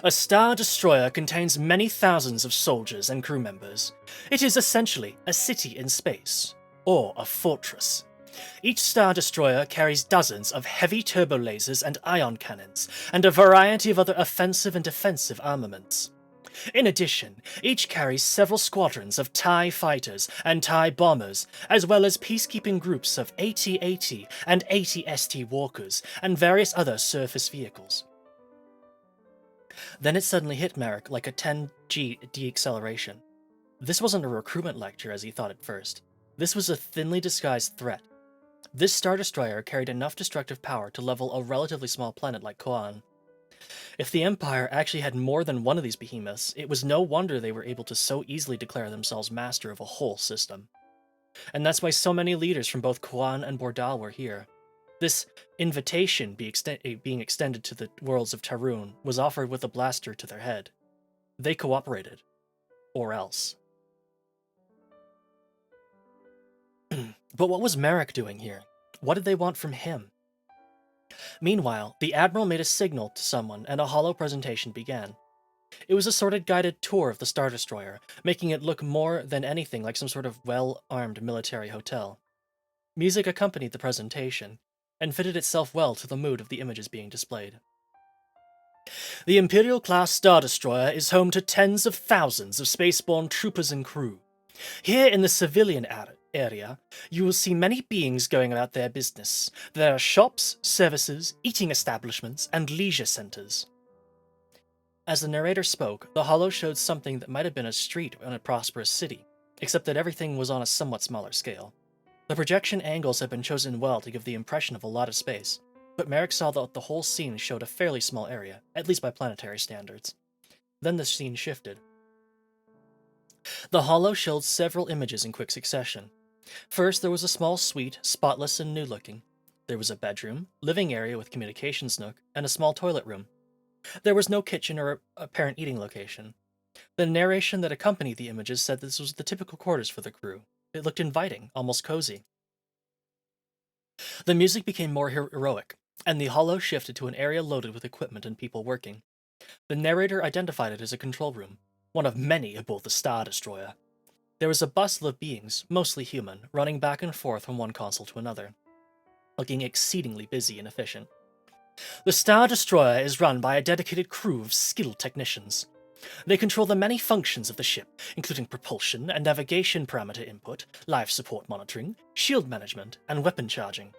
A Star Destroyer contains many thousands of soldiers and crew members. It is essentially a city in space, or a fortress. Each Star Destroyer carries dozens of heavy turbo lasers and ion cannons, and a variety of other offensive and defensive armaments. In addition, each carries several squadrons of TIE fighters and TIE bombers, as well as peacekeeping groups of AT-AT and AT-ST walkers, and various other surface vehicles." Then it suddenly hit Merrick like a 10G deacceleration. This wasn't a recruitment lecture as he thought at first. This was a thinly disguised threat. This Star Destroyer carried enough destructive power to level a relatively small planet like Koan. If the Empire actually had more than one of these behemoths, it was no wonder they were able to so easily declare themselves master of a whole system. And that's why so many leaders from both Koan and Bordal were here. This invitation being extended to the worlds of Tarun was offered with a blaster to their head. They cooperated. Or else. But what was Merrick doing here? What did they want from him? Meanwhile, the Admiral made a signal to someone and a hollow presentation began. It was a sort of guided tour of the Star Destroyer, making it look more than anything like some sort of well-armed military hotel. Music accompanied the presentation, and fitted itself well to the mood of the images being displayed. "The Imperial-class Star Destroyer is home to tens of thousands of spaceborne troopers and crew. Here in the civilian area, you will see many beings going about their business. There are shops, services, eating establishments, and leisure centers." As the narrator spoke, the hollow showed something that might have been a street in a prosperous city, except that everything was on a somewhat smaller scale. The projection angles had been chosen well to give the impression of a lot of space, but Merrick saw that the whole scene showed a fairly small area, at least by planetary standards. Then the scene shifted. The hollow showed several images in quick succession. First, there was a small suite, spotless and new-looking. There was a bedroom, living area with communications nook, and a small toilet room. There was no kitchen or apparent eating location. The narration that accompanied the images said this was the typical quarters for the crew. It looked inviting, almost cozy. The music became more heroic, and the hollow shifted to an area loaded with equipment and people working. The narrator identified it as a control room, one of many aboard the Star Destroyer. There was a bustle of beings, mostly human, running back and forth from one console to another, looking exceedingly busy and efficient. The Star Destroyer is run by a dedicated crew of skilled technicians. They control the many functions of the ship, including propulsion and navigation parameter input, life support monitoring, shield management, and weapon charging.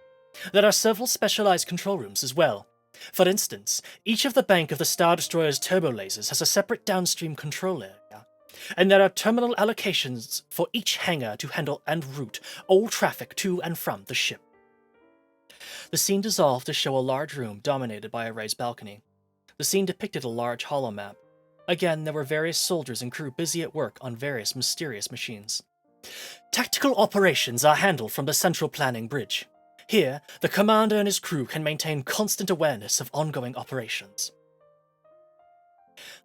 There are several specialized control rooms as well. For instance, each of the bank of the Star Destroyer's turbo lasers has a separate downstream control area. and there are terminal allocations for each hangar to handle and route all traffic to and from the ship. The scene dissolved to show a large room dominated by a raised balcony. The scene depicted a large hollow map. Again, there were various soldiers and crew busy at work on various mysterious machines. Tactical operations are handled from the central planning bridge. Here, the commander and his crew can maintain constant awareness of ongoing operations.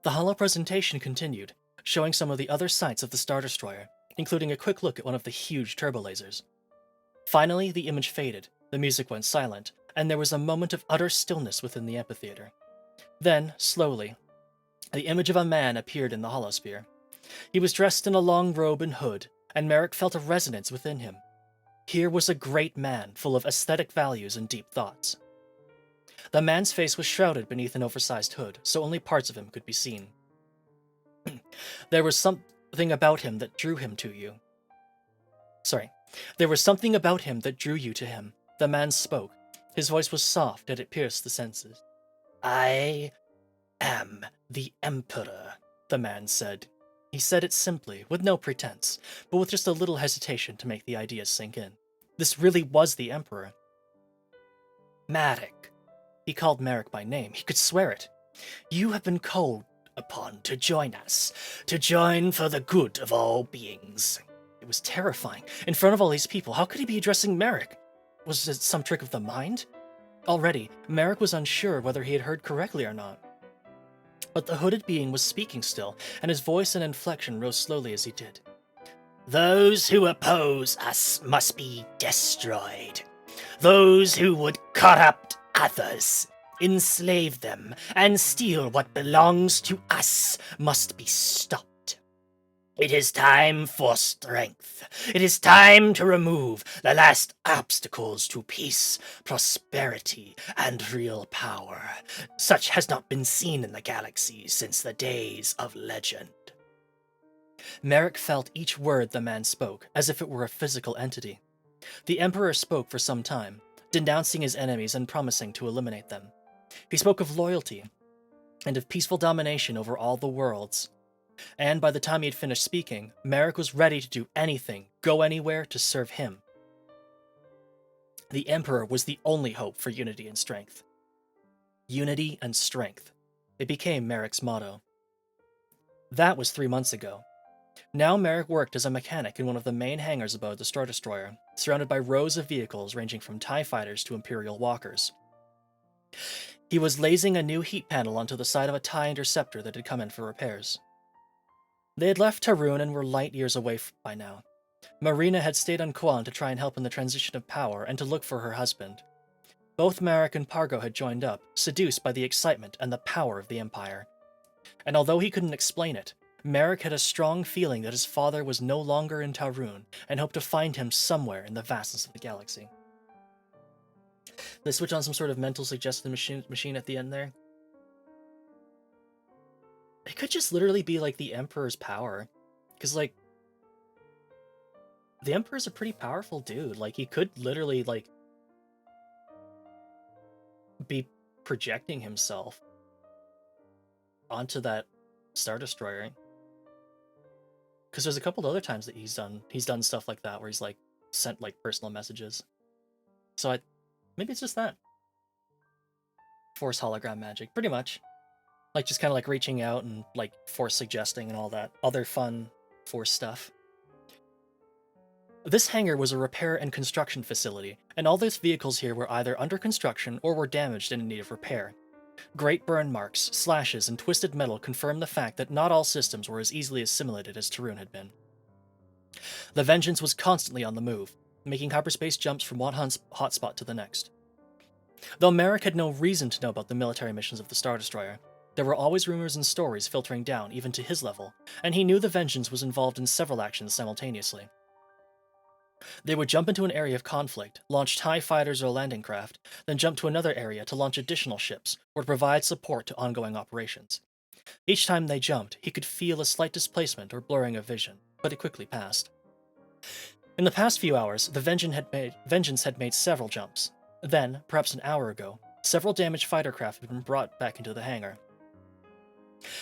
The hollow presentation continued, showing some of the other sights of the Star Destroyer, including a quick look at one of the huge turbolasers. Finally, the image faded, the music went silent, and there was a moment of utter stillness within the amphitheater. Then, slowly, the image of a man appeared in the holosphere. He was dressed in a long robe and hood, and Merrick felt a resonance within him. Here was a great man, full of aesthetic values and deep thoughts. The man's face was shrouded beneath an oversized hood, so only parts of him could be seen. There was something about him that drew him to you. There was something about him that drew you to him. The man spoke. His voice was soft, and it pierced the senses. I am the Emperor, the man said. He said it simply, with no pretense, but with just a little hesitation to make the ideas sink in. This really was the Emperor. Marek. He called Merrick by name. He could swear it. You have been called upon to join us, to join for the good of all beings. It was terrifying. In front of all these people, how could he be addressing Merrick? Was it some trick of the mind? Already, Merrick was unsure whether he had heard correctly or not. But the hooded being was speaking still, and his voice and inflection rose slowly as he did. Those who oppose us must be destroyed. Those who would corrupt others, enslave them, and steal what belongs to us must be stopped. It is time for strength. It is time to remove the last obstacles to peace, prosperity, and real power. Such has not been seen in the galaxy since the days of legend. Merrick felt each word the man spoke, as if it were a physical entity. The Emperor spoke for some time, denouncing his enemies and promising to eliminate them. He spoke of loyalty, and of peaceful domination over all the worlds. And by the time he had finished speaking, Merrick was ready to do anything, go anywhere to serve him. The Emperor was the only hope for unity and strength. Unity and strength. It became Merrick's motto. That was 3 months ago. Now Merrick worked as a mechanic in one of the main hangars aboard the Star Destroyer, surrounded by rows of vehicles ranging from TIE fighters to Imperial walkers. He was lasing a new heat panel onto the side of a TIE interceptor that had come in for repairs. They had left Tarun and were light years away by now. Marina had stayed on Kuan to try and help in the transition of power and to look for her husband. Both Merrick and Pargo had joined up, seduced by the excitement and the power of the Empire. And although he couldn't explain it, Merrick had a strong feeling that his father was no longer in Tarun and hoped to find him somewhere in the vastness of the galaxy. They switch on some sort of mental suggestion machine at the end there. It could just literally be like the Emperor's power. Because, like, the Emperor's a pretty powerful dude. Like, he could literally, like, be projecting himself onto that Star Destroyer. Because there's a couple of other times that he's done stuff like that, where he's, like, sent, like, personal messages. So maybe it's just that. Force hologram magic, pretty much. Like, just kind of, like, reaching out and, like, force suggesting and all that other fun force stuff. This hangar was a repair and construction facility, and all those vehicles here were either under construction or were damaged and in need of repair. Great burn marks, slashes, and twisted metal confirmed the fact that not all systems were as easily assimilated as Tarun had been. The Vengeance was constantly on the move, making hyperspace jumps from one hotspot to the next. Though Merrick had no reason to know about the military missions of the Star Destroyer, there were always rumors and stories filtering down even to his level, and he knew the Vengeance was involved in several actions simultaneously. They would jump into an area of conflict, launch TIE fighters or landing craft, then jump to another area to launch additional ships, or to provide support to ongoing operations. Each time they jumped, he could feel a slight displacement or blurring of vision, but it quickly passed. In the past few hours, the Vengeance had made several jumps. Then, perhaps an hour ago, several damaged fighter craft had been brought back into the hangar.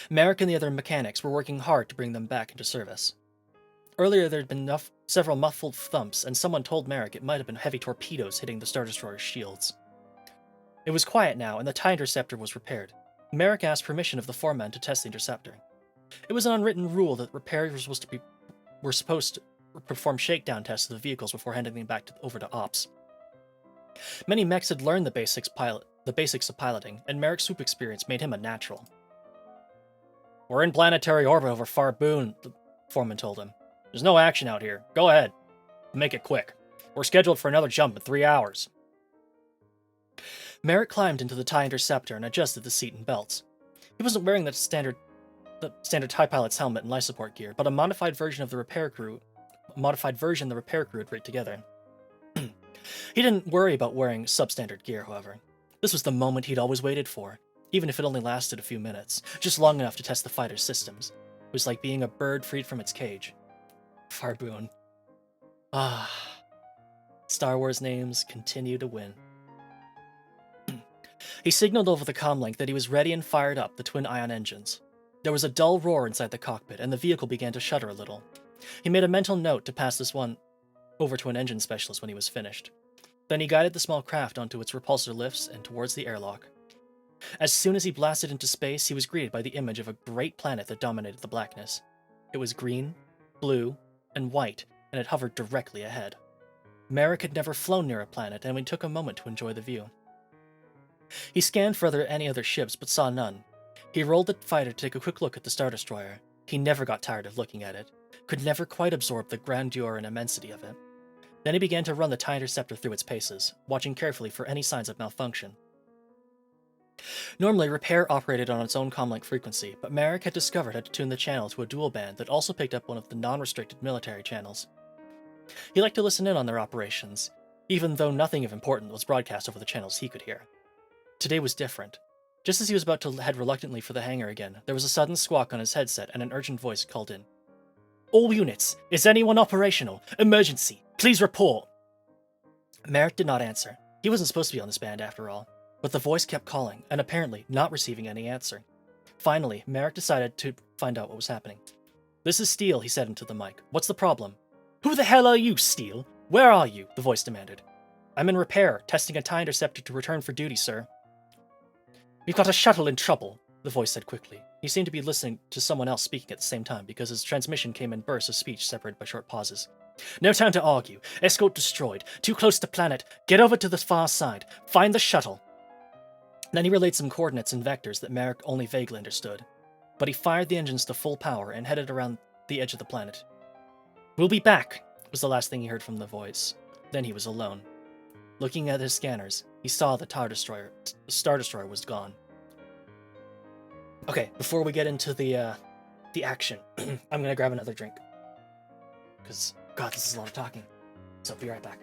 Merrick and the other mechanics were working hard to bring them back into service. Earlier, there had been several muffled thumps, and someone told Merrick it might have been heavy torpedoes hitting the Star Destroyer's shields. It was quiet now, and the TIE Interceptor was repaired. Merrick asked permission of the foreman to test the interceptor. It was an unwritten rule that repairers were supposed to perform shakedown tests of the vehicles before handing them back over to ops. Many mechs had learned the basics of piloting, and Merrick's swoop experience made him a natural. "We're in planetary orbit over Farboon," the foreman told him. "There's no action out here. Go ahead. Make it quick. We're scheduled for another jump in 3 hours." Merrick climbed into the TIE Interceptor and adjusted the seat and belts. He wasn't wearing the standard TIE pilot's helmet and life support gear, but a modified version the repair crew had rigged together. He didn't worry about wearing substandard gear, however. This was the moment he'd always waited for, even if it only lasted a few minutes, just long enough to test the fighter's systems. It was like being a bird freed from its cage. Farboon. Star Wars names continue to win. He signaled over the comlink that he was ready and fired up the twin-ion engines. There was a dull roar inside the cockpit, and the vehicle began to shudder a little. He made a mental note to pass this one over to an engine specialist when he was finished. Then he guided the small craft onto its repulsor lifts and towards the airlock. As soon as he blasted into space, he was greeted by the image of a great planet that dominated the blackness. It was green, blue, and white, and it hovered directly ahead. Merrick had never flown near a planet, and we took a moment to enjoy the view. He scanned for any other ships, but saw none. He rolled the fighter to take a quick look at the Star Destroyer. He never got tired of looking at it, could never quite absorb the grandeur and immensity of it. Then he began to run the TIE Interceptor through its paces, watching carefully for any signs of malfunction. Normally, repair operated on its own comlink frequency, but Merrick had discovered how to tune the channel to a dual band that also picked up one of the non-restricted military channels. He liked to listen in on their operations, even though nothing of importance was broadcast over the channels he could hear. Today was different. Just as he was about to head reluctantly for the hangar again, there was a sudden squawk on his headset and an urgent voice called in. "All units, is anyone operational? Emergency, please report." Merrick did not answer. He wasn't supposed to be on this band after all, but the voice kept calling, and apparently not receiving any answer. Finally, Merrick decided to find out what was happening. "This is Stele," he said into the mic. "What's the problem?" "Who the hell are you, Stele? Where are you?" the voice demanded. "I'm in repair, testing a TIE Interceptor to return for duty, sir." "We've got a shuttle in trouble," the voice said quickly. He seemed to be listening to someone else speaking at the same time, because his transmission came in bursts of speech separated by short pauses. "No time to argue. Escort destroyed. Too close to planet. Get over to the far side. Find the shuttle." Then he relayed some coordinates and vectors that Merrick only vaguely understood. But he fired the engines to full power and headed around the edge of the planet. "We'll be back," was the last thing he heard from the voice. Then he was alone. Looking at his scanners, he saw the Star Destroyer was gone. Okay, before we get into the action, I'm gonna grab another drink. Because, God, this is a lot of talking. So, be right back.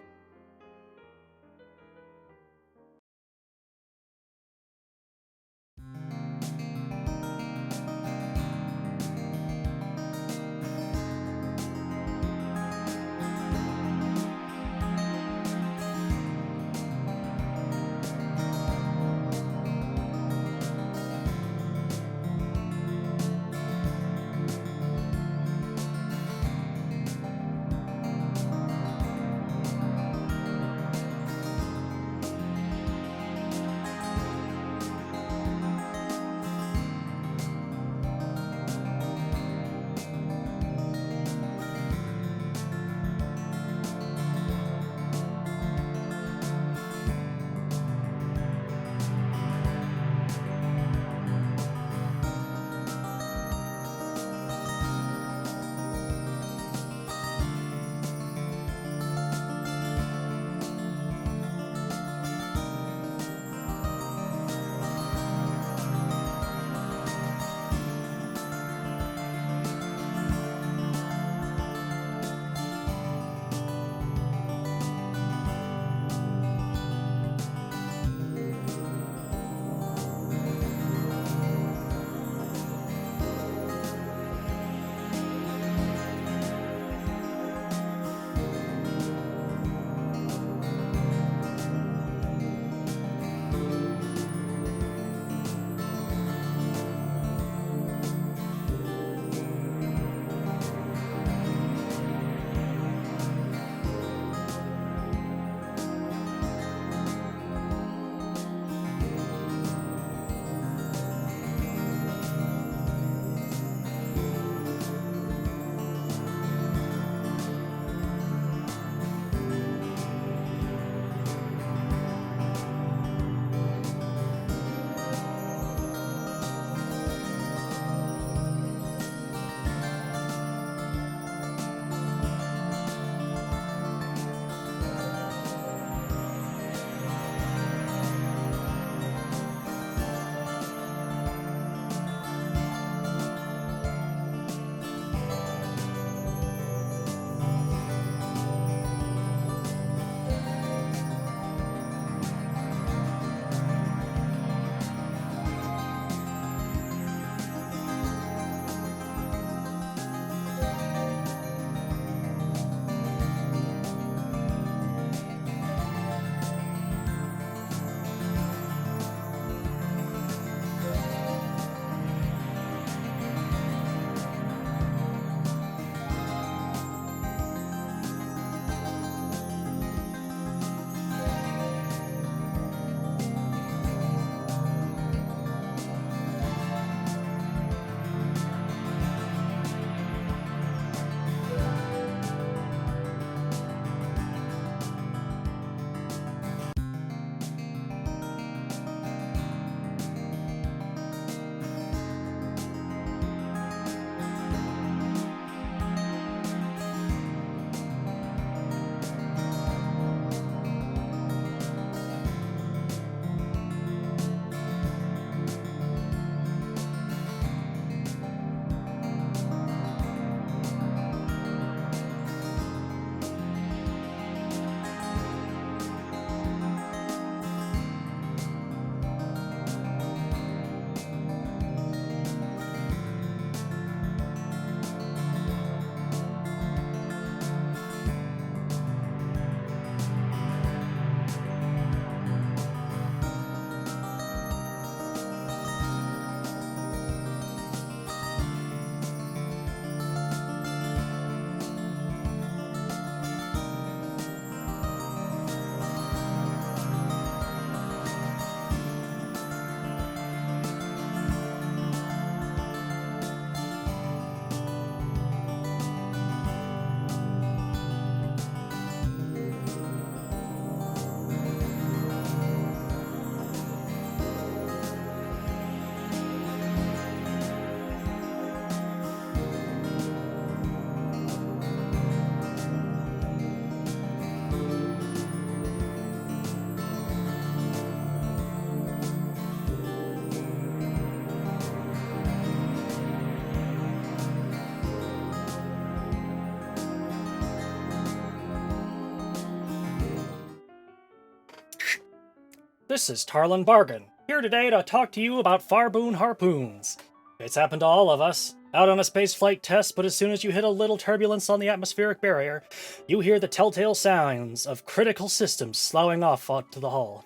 This is Tarlin Bargain, here today to talk to you about Farboon harpoons. It's happened to all of us, out on a spaceflight test, but as soon as you hit a little turbulence on the atmospheric barrier, you hear the telltale sounds of critical systems slowing off onto the hull.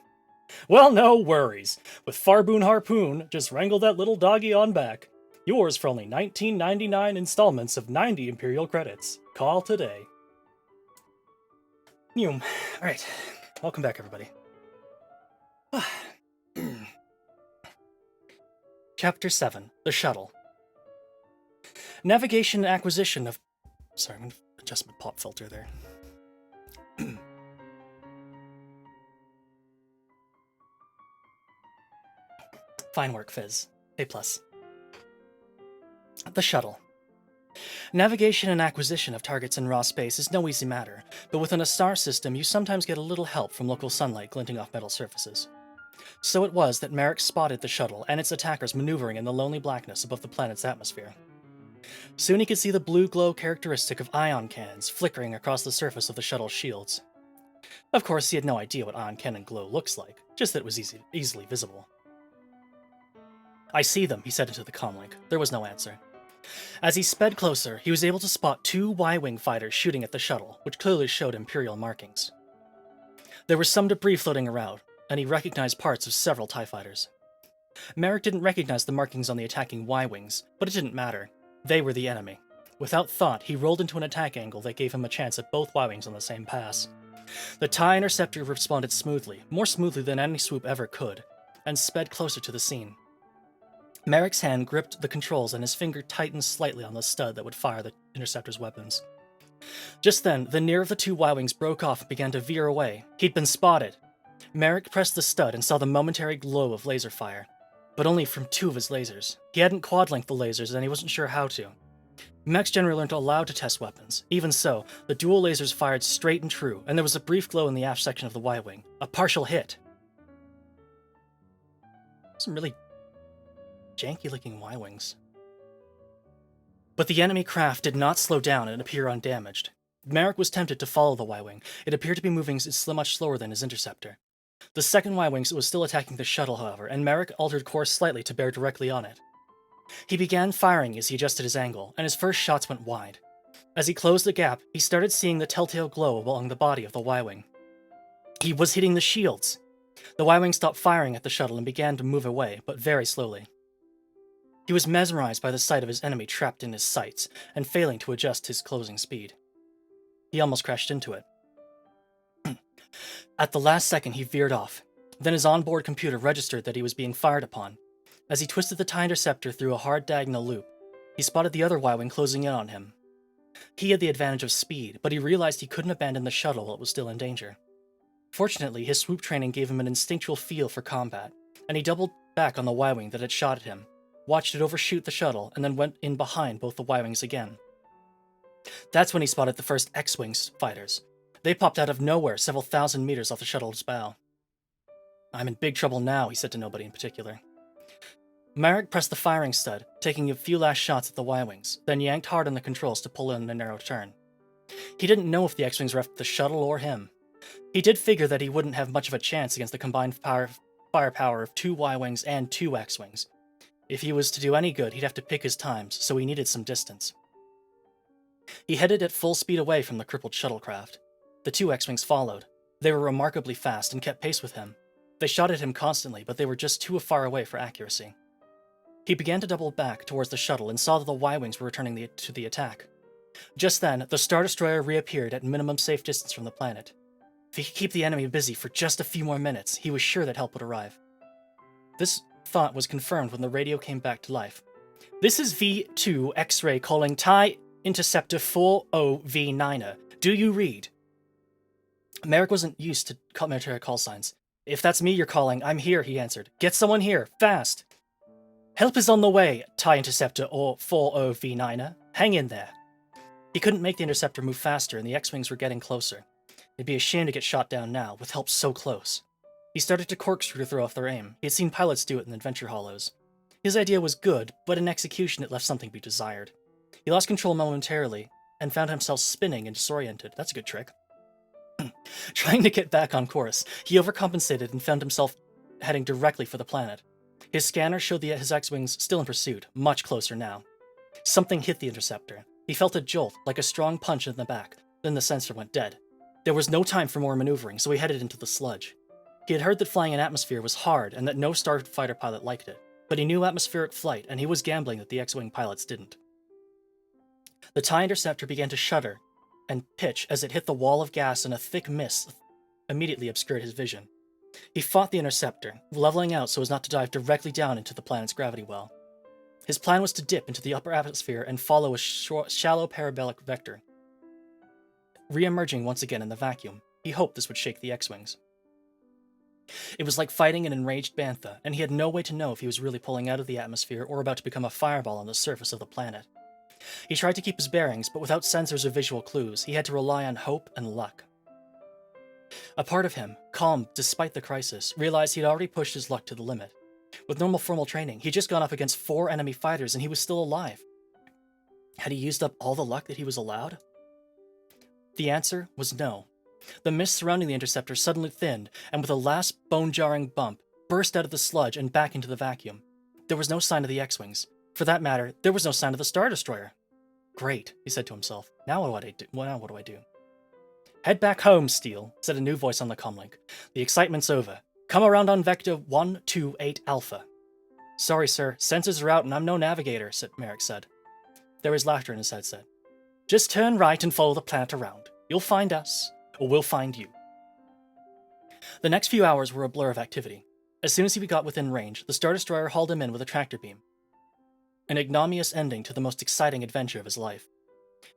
Well, no worries. With Farboon Harpoon, just wrangle that little doggy on back. Yours for only $19.99 installments of 90 Imperial credits. Call today. Alright, welcome back, everybody. Chapter 7, The Shuttle. Navigation and acquisition of... Sorry, I'm going to adjust my pop filter there. Fine work, Fizz. A+. The Shuttle. Navigation and acquisition of targets in raw space is no easy matter, but within a star system you sometimes get a little help from local sunlight glinting off metal surfaces. So it was that Merrick spotted the shuttle and its attackers maneuvering in the lonely blackness above the planet's atmosphere. Soon he could see the blue glow characteristic of ion cannons flickering across the surface of the shuttle's shields. Of course, he had no idea what ion cannon glow looks like, just that it was easily visible. "I see them," he said into the comlink. There was no answer. As he sped closer, he was able to spot two Y-wing fighters shooting at the shuttle, which clearly showed Imperial markings. There was some debris floating around, and he recognized parts of several TIE fighters. Merrick didn't recognize the markings on the attacking Y-wings, but it didn't matter. They were the enemy. Without thought, he rolled into an attack angle that gave him a chance at both Y-wings on the same pass. The TIE Interceptor responded smoothly, more smoothly than any swoop ever could, and sped closer to the scene. Merrick's hand gripped the controls and his finger tightened slightly on the stud that would fire the Interceptor's weapons. Just then, the near of the two Y-wings broke off and began to veer away. He'd been spotted. Merrick pressed the stud and saw the momentary glow of laser fire, but only from two of his lasers. He hadn't quad-linked the lasers and he wasn't sure how to. Mechs generally aren't allowed to test weapons. Even so, the dual lasers fired straight and true, and there was a brief glow in the aft section of the Y-wing. A partial hit. Some really janky-looking Y-wings. But the enemy craft did not slow down and appear undamaged. Merrick was tempted to follow the Y-wing. It appeared to be moving much slower than his interceptor. The second Y-wing was still attacking the shuttle, however, and Merrick altered course slightly to bear directly on it. He began firing as he adjusted his angle, and his first shots went wide. As he closed the gap, he started seeing the telltale glow along the body of the Y-wing. He was hitting the shields! The Y-wing stopped firing at the shuttle and began to move away, but very slowly. He was mesmerized by the sight of his enemy trapped in his sights, and failing to adjust his closing speed. He almost crashed into it. At the last second, he veered off. Then his onboard computer registered that he was being fired upon. As he twisted the TIE Interceptor through a hard diagonal loop, he spotted the other Y-wing closing in on him. He had the advantage of speed, but he realized he couldn't abandon the shuttle while it was still in danger. Fortunately, his swoop training gave him an instinctual feel for combat, and he doubled back on the Y-wing that had shot at him, watched it overshoot the shuttle, and then went in behind both the Y-wings again. That's when he spotted the first X-wing fighters. They popped out of nowhere several thousand meters off the shuttle's bow. "I'm in big trouble now," he said to nobody in particular. Merrick pressed the firing stud, taking a few last shots at the Y-wings, then yanked hard on the controls to pull in a narrow turn. He didn't know if the X-wings were after the shuttle or him. He did figure that he wouldn't have much of a chance against the combined firepower of two Y-wings and two X-wings. If he was to do any good, he'd have to pick his times, so he needed some distance. He headed at full speed away from the crippled shuttlecraft. The two X-wings followed. They were remarkably fast and kept pace with him. They shot at him constantly, but they were just too far away for accuracy. He began to double back towards the shuttle and saw that the Y-wings were returning to the attack. Just then, the Star Destroyer reappeared at minimum safe distance from the planet. If he could keep the enemy busy for just a few more minutes, he was sure that help would arrive. This thought was confirmed when the radio came back to life. "This is V2 X-ray calling TIE Interceptor 40V9er. Do you read?" Merrick wasn't used to military call signs. "If that's me you're calling, I'm here," he answered. "Get someone here, fast." "Help is on the way, TIE Interceptor or 40V9er. Hang in there." He couldn't make the Interceptor move faster, and the X-wings were getting closer. It'd be a shame to get shot down now, with help so close. He started to corkscrew to throw off their aim. He had seen pilots do it in Adventure Hollows. His idea was good, but in execution it left something to be desired. He lost control momentarily, and found himself spinning and disoriented. That's a good trick. Trying to get back on course, he overcompensated and found himself heading directly for the planet. His scanner showed his X-Wings still in pursuit, much closer now. Something hit the interceptor. He felt a jolt, like a strong punch in the back, then the sensor went dead. There was no time for more maneuvering, so he headed into the sludge. He had heard that flying in atmosphere was hard and that no starfighter pilot liked it, but he knew atmospheric flight, and he was gambling that the X-Wing pilots didn't. The TIE interceptor began to shudder and pitch as it hit the wall of gas, and a thick mist immediately obscured his vision. He fought the interceptor, leveling out so as not to dive directly down into the planet's gravity well. His plan was to dip into the upper atmosphere and follow a shallow parabolic vector. Re-emerging once again in the vacuum, he hoped this would shake the X-Wings. It was like fighting an enraged bantha, and he had no way to know if he was really pulling out of the atmosphere or about to become a fireball on the surface of the planet. He tried to keep his bearings, but without sensors or visual clues, he had to rely on hope and luck. A part of him, calm despite the crisis, realized he'd already pushed his luck to the limit. With normal formal training, he'd just gone up against 4 enemy fighters and he was still alive. Had he used up all the luck that he was allowed? The answer was no. The mist surrounding the interceptor suddenly thinned, and with a last bone-jarring bump, burst out of the sludge and back into the vacuum. There was no sign of the X-Wings. For that matter, there was no sign of the Star Destroyer. Great, he said to himself. Now what do I do? Head back home, Stele, said a new voice on the comlink. The excitement's over. Come around on Vector 128 Alpha. Sorry, sir. Sensors are out and I'm no navigator, Merrick said. There was laughter in his headset. Just turn right and follow the planet around. You'll find us, or we'll find you. The next few hours were a blur of activity. As soon as he got within range, the Star Destroyer hauled him in with a tractor beam. An ignominious ending to the most exciting adventure of his life.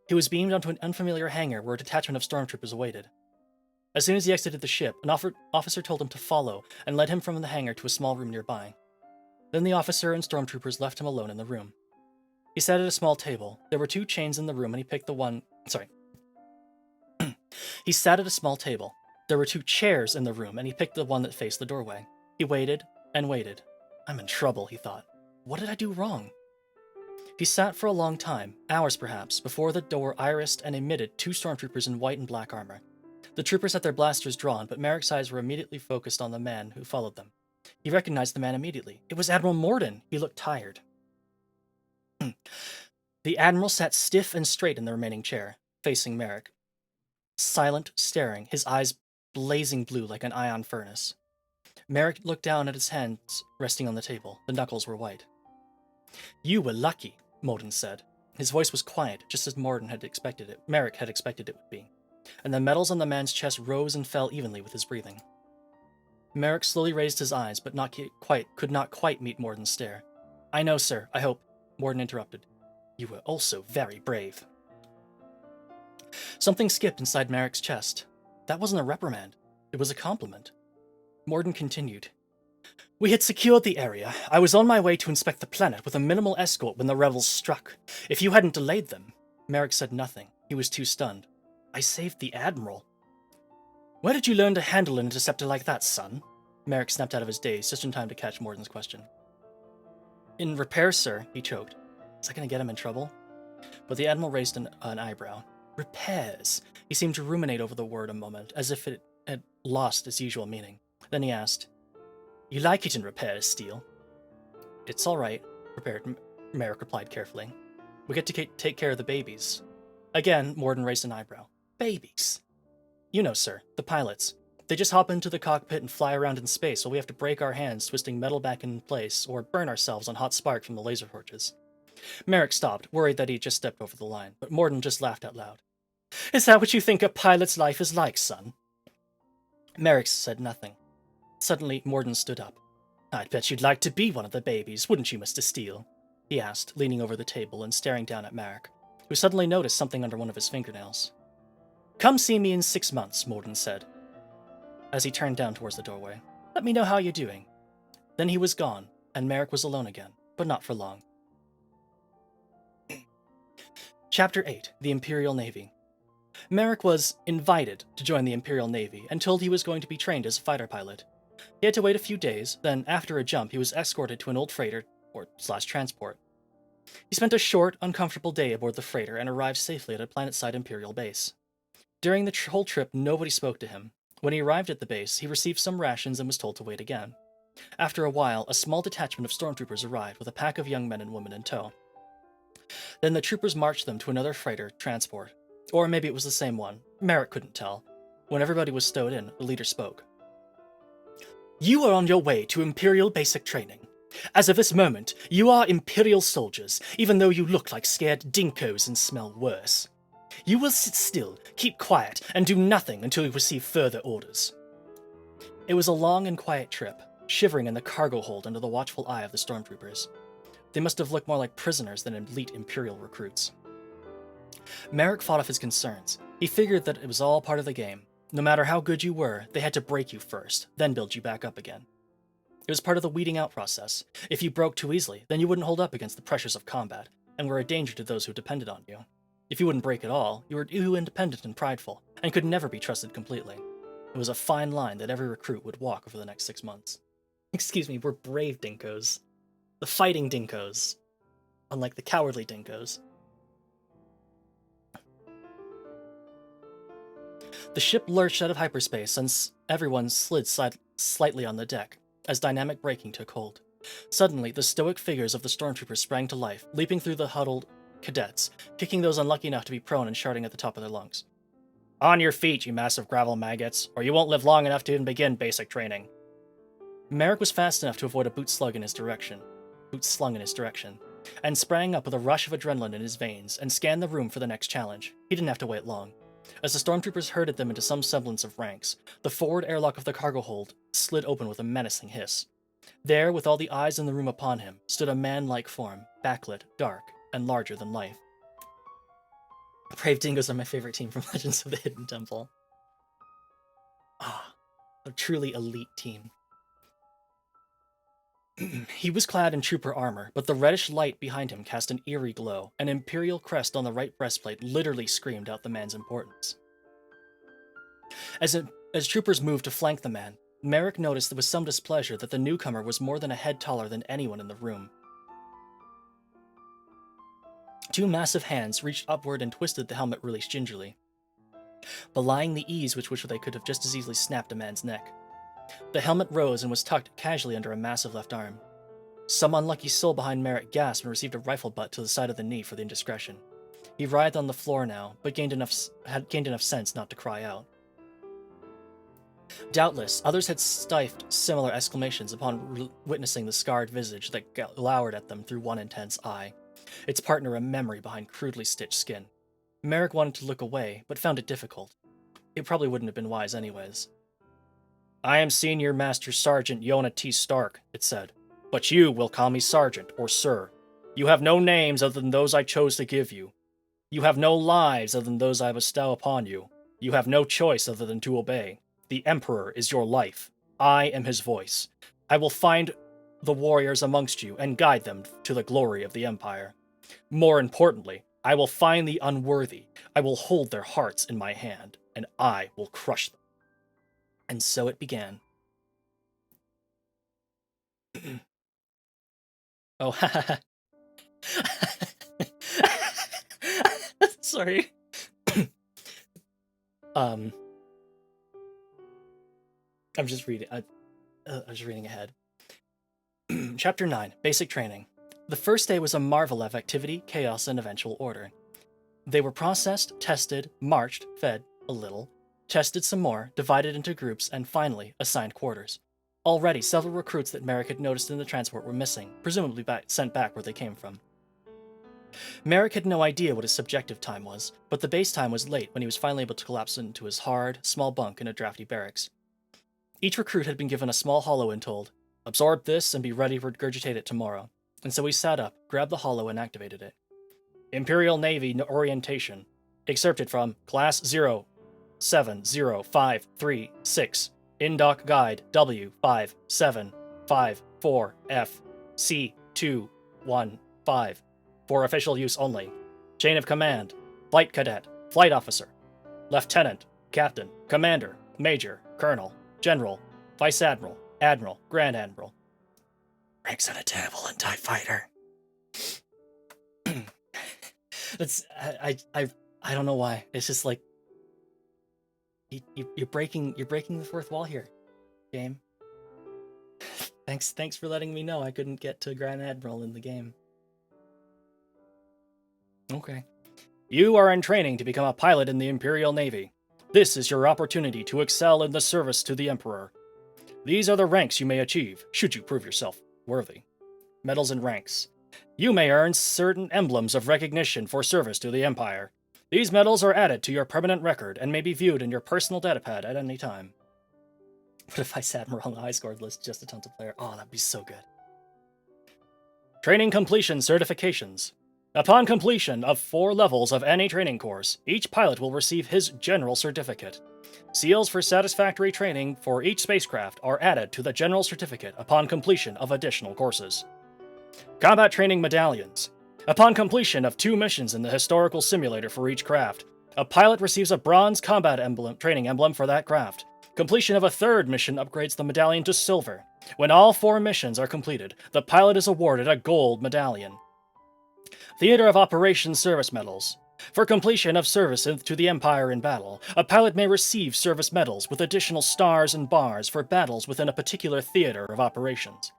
He was beamed onto an unfamiliar hangar where a detachment of stormtroopers awaited. As soon as he exited the ship, an officer told him to follow and led him from the hangar to a small room nearby. Then the officer and stormtroopers left him alone in the room. He sat at a small table. There were 2 chains in the room and he picked the one... He sat at a small table. There were 2 chairs in the room and he picked the one that faced the doorway. He waited and waited. I'm in trouble, he thought. What did I do wrong? He sat for a long time, hours perhaps, before the door irised and emitted 2 stormtroopers in white and black armor. The troopers had their blasters drawn, but Merrick's eyes were immediately focused on the man who followed them. He recognized the man immediately. It was Admiral Morden. He looked tired. The Admiral sat stiff and straight in the remaining chair, facing Merrick. Silent, staring, his eyes blazing blue like an ion furnace. Merrick looked down at his hands resting on the table. The knuckles were white. You were lucky, Morden said. His voice was quiet, just as Merrick had expected it would be, and the metals on the man's chest rose and fell evenly with his breathing. Merrick slowly raised his eyes, but could not quite meet Morden's stare. I know, sir, I hope, Morden interrupted. You were also very brave. Something skipped inside Merrick's chest. That wasn't a reprimand. It was a compliment. Morden continued. We had secured the area. I was on my way to inspect the planet with a minimal escort when the rebels struck. If you hadn't delayed them... Merrick said nothing. He was too stunned. I saved the Admiral. Where did you learn to handle an interceptor like that, son? Merrick snapped out of his daze just in time to catch Morden's question. In repair, sir, he choked. Is that going to get him in trouble? But the Admiral raised an eyebrow. Repairs. He seemed to ruminate over the word a moment, as if it had lost its usual meaning. Then he asked, You like it in repairs, Stele? It's all right, Merrick replied carefully. We get to take care of the babies. Again, Morden raised an eyebrow. Babies? You know, sir, the pilots. They just hop into the cockpit and fly around in space while we have to break our hands twisting metal back in place or burn ourselves on hot spark from the laser torches. Merrick stopped, worried that he'd just stepped over the line, but Morden just laughed out loud. Is that what you think a pilot's life is like, son? Merrick said nothing. Suddenly, Morden stood up. I'd bet you'd like to be one of the babies, wouldn't you, Mr. Stele? He asked, leaning over the table and staring down at Merrick, who suddenly noticed something under one of his fingernails. Come see me in 6 months, Morden said, as he turned down towards the doorway. Let me know how you're doing. Then he was gone, and Merrick was alone again, but not for long. Chapter 8, The Imperial Navy. Merrick was invited to join the Imperial Navy and told he was going to be trained as a fighter pilot. He had to wait a few days, then after a jump he was escorted to an old freighter, /transport. He spent a short, uncomfortable day aboard the freighter and arrived safely at a planet-side Imperial base. During the whole trip, nobody spoke to him. When he arrived at the base, he received some rations and was told to wait again. After a while, a small detachment of stormtroopers arrived with a pack of young men and women in tow. Then the troopers marched them to another freighter transport. Or maybe it was the same one. Merrick couldn't tell. When everybody was stowed in, the leader spoke. You are on your way to Imperial basic training. As of this moment, you are Imperial soldiers, even though you look like scared dinkos and smell worse. You will sit still, keep quiet, and do nothing until you receive further orders. It was a long and quiet trip, shivering in the cargo hold under the watchful eye of the stormtroopers. They must have looked more like prisoners than elite Imperial recruits. Merrick fought off his concerns. He figured that it was all part of the game. No matter how good you were, they had to break you first, then build you back up again. It was part of the weeding out process. If you broke too easily, then you wouldn't hold up against the pressures of combat, and were a danger to those who depended on you. If you wouldn't break at all, you were too independent and prideful, and could never be trusted completely. It was a fine line that every recruit would walk over the next 6 months. Excuse me, we're brave dinkos. The fighting dinkos. Unlike the cowardly dinkos. The ship lurched out of hyperspace, and everyone slid slightly on the deck, as dynamic braking took hold. Suddenly, the stoic figures of the stormtroopers sprang to life, leaping through the huddled cadets, kicking those unlucky enough to be prone and shouting at the top of their lungs. On your feet, you massive gravel maggots, or you won't live long enough to even begin basic training. Merrick was fast enough to avoid a boot slung in his direction, and sprang up with a rush of adrenaline in his veins and scanned the room for the next challenge. He didn't have to wait long. As the stormtroopers herded them into some semblance of ranks, the forward airlock of the cargo hold slid open with a menacing hiss. There, with all the eyes in the room upon him, stood a man-like form, backlit, dark, and larger than life. Brave Dingoes are my favorite team from Legends of the Hidden Temple. Ah, a truly elite team. He was clad in trooper armor, but the reddish light behind him cast an eerie glow. An Imperial crest on the right breastplate literally screamed out the man's importance. As troopers moved to flank the man, Merrick noticed with some displeasure that the newcomer was more than a head taller than anyone in the room. Two massive hands reached upward and twisted the helmet release gingerly, belying the ease with which they could have just as easily snapped a man's neck. The helmet rose and was tucked casually under a massive left arm. Some unlucky soul behind Merrick gasped and received a rifle butt to the side of the knee for the indiscretion. He writhed on the floor now, but had gained enough sense not to cry out. Doubtless, others had stifled similar exclamations upon witnessing the scarred visage that glowered at them through one intense eye, its partner a memory behind crudely stitched skin. Merrick wanted to look away, but found it difficult. It probably wouldn't have been wise anyways. I am Senior Master Sergeant Yona T. Stark, it said, but you will call me Sergeant or Sir. You have no names other than those I chose to give you. You have no lives other than those I bestow upon you. You have no choice other than to obey. The Emperor is your life. I am his voice. I will find the warriors amongst you and guide them to the glory of the Empire. More importantly, I will find the unworthy. I will hold their hearts in my hand, and I will crush them. And so it began. Oh, ha. Sorry. I'm just reading. I'm just reading ahead. Chapter 9, Basic Training. The first day was a marvel of activity, chaos, and eventual order. They were processed, tested, marched, fed a little, tested some more, divided into groups, and finally assigned quarters. Already, several recruits that Merrick had noticed in the transport were missing, presumably sent back where they came from. Merrick had no idea what his subjective time was, but the base time was late when he was finally able to collapse into his hard, small bunk in a drafty barracks. Each recruit had been given a small hollow and told, absorb this and be ready to regurgitate it tomorrow. And so he sat up, grabbed the hollow, and activated it. Imperial Navy Orientation. Excerpted from Class 070536. Indoc Guide W5754F C215. For official use only. Chain of Command. Flight Cadet. Flight Officer. Lieutenant. Captain. Commander. Major. Colonel. General. Vice Admiral. Admiral. Grand Admiral. Ranks on a terrible and TIE fighter. That's I don't know why. It's just like you're breaking the fourth wall here, game. Thanks for letting me know I couldn't get to Grand Admiral in the game. Okay. You are in training to become a pilot in the Imperial Navy. This is your opportunity to excel in the service to the Emperor. These are the ranks you may achieve, should you prove yourself worthy. Medals and ranks. You may earn certain emblems of recognition for service to the Empire. These medals are added to your permanent record and may be viewed in your personal datapad at any time. What if I sat Admiral on the high scored list just a ton of player? Oh, that'd be so good. Training completion certifications. Upon completion of 4 levels of any training course, each pilot will receive his general certificate. Seals for satisfactory training for each spacecraft are added to the general certificate upon completion of additional courses. Combat training medallions. Upon completion of 2 missions in the historical simulator for each craft, a pilot receives a bronze combat training emblem for that craft. Completion of a 3rd mission upgrades the medallion to silver. When all 4 missions are completed, the pilot is awarded a gold medallion. Theater of Operations Service Medals. For completion of service to the Empire in battle, a pilot may receive service medals with additional stars and bars for battles within a particular theater of operations.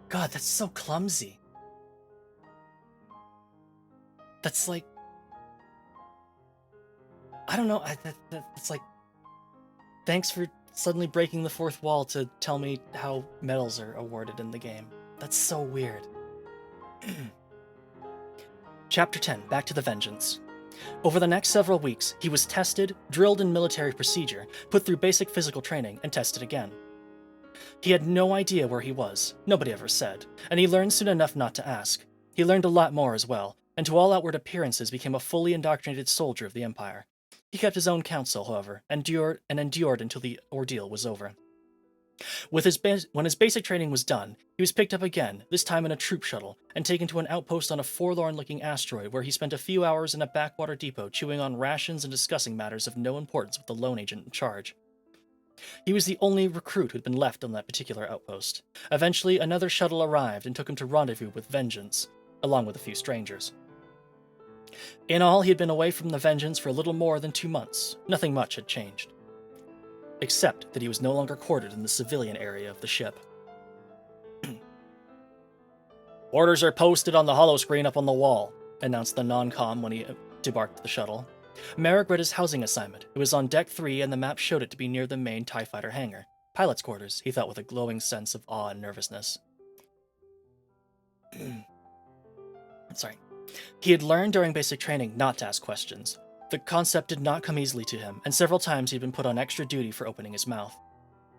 God, that's so clumsy. That's like... I don't know, it's like... Thanks for suddenly breaking the 4th wall to tell me how medals are awarded in the game. That's so weird. Chapter 10, Back to the Vengeance. Over the next several weeks, he was tested, drilled in military procedure, put through basic physical training, and tested again. He had no idea where he was, nobody ever said, and he learned soon enough not to ask. He learned a lot more as well, and to all outward appearances became a fully indoctrinated soldier of the Empire. He kept his own counsel, however, and endured until the ordeal was over. When his basic training was done, he was picked up again, this time in a troop shuttle, and taken to an outpost on a forlorn-looking asteroid where he spent a few hours in a backwater depot chewing on rations and discussing matters of no importance with the lone agent in charge. He was the only recruit who'd been left on that particular outpost. Eventually, another shuttle arrived and took him to rendezvous with Vengeance, along with a few strangers. In all, he had been away from the Vengeance for a little more than 2 months. Nothing much had changed. Except that he was no longer quartered in the civilian area of the ship. Orders are posted on the holoscreen up on the wall, announced the non-com when he debarked the shuttle. Merrick read his housing assignment. It was on Deck 3, and the map showed it to be near the main TIE Fighter hangar. Pilot's quarters, he thought with a glowing sense of awe and nervousness. Sorry. He had learned during basic training not to ask questions. The concept did not come easily to him, and several times he'd been put on extra duty for opening his mouth.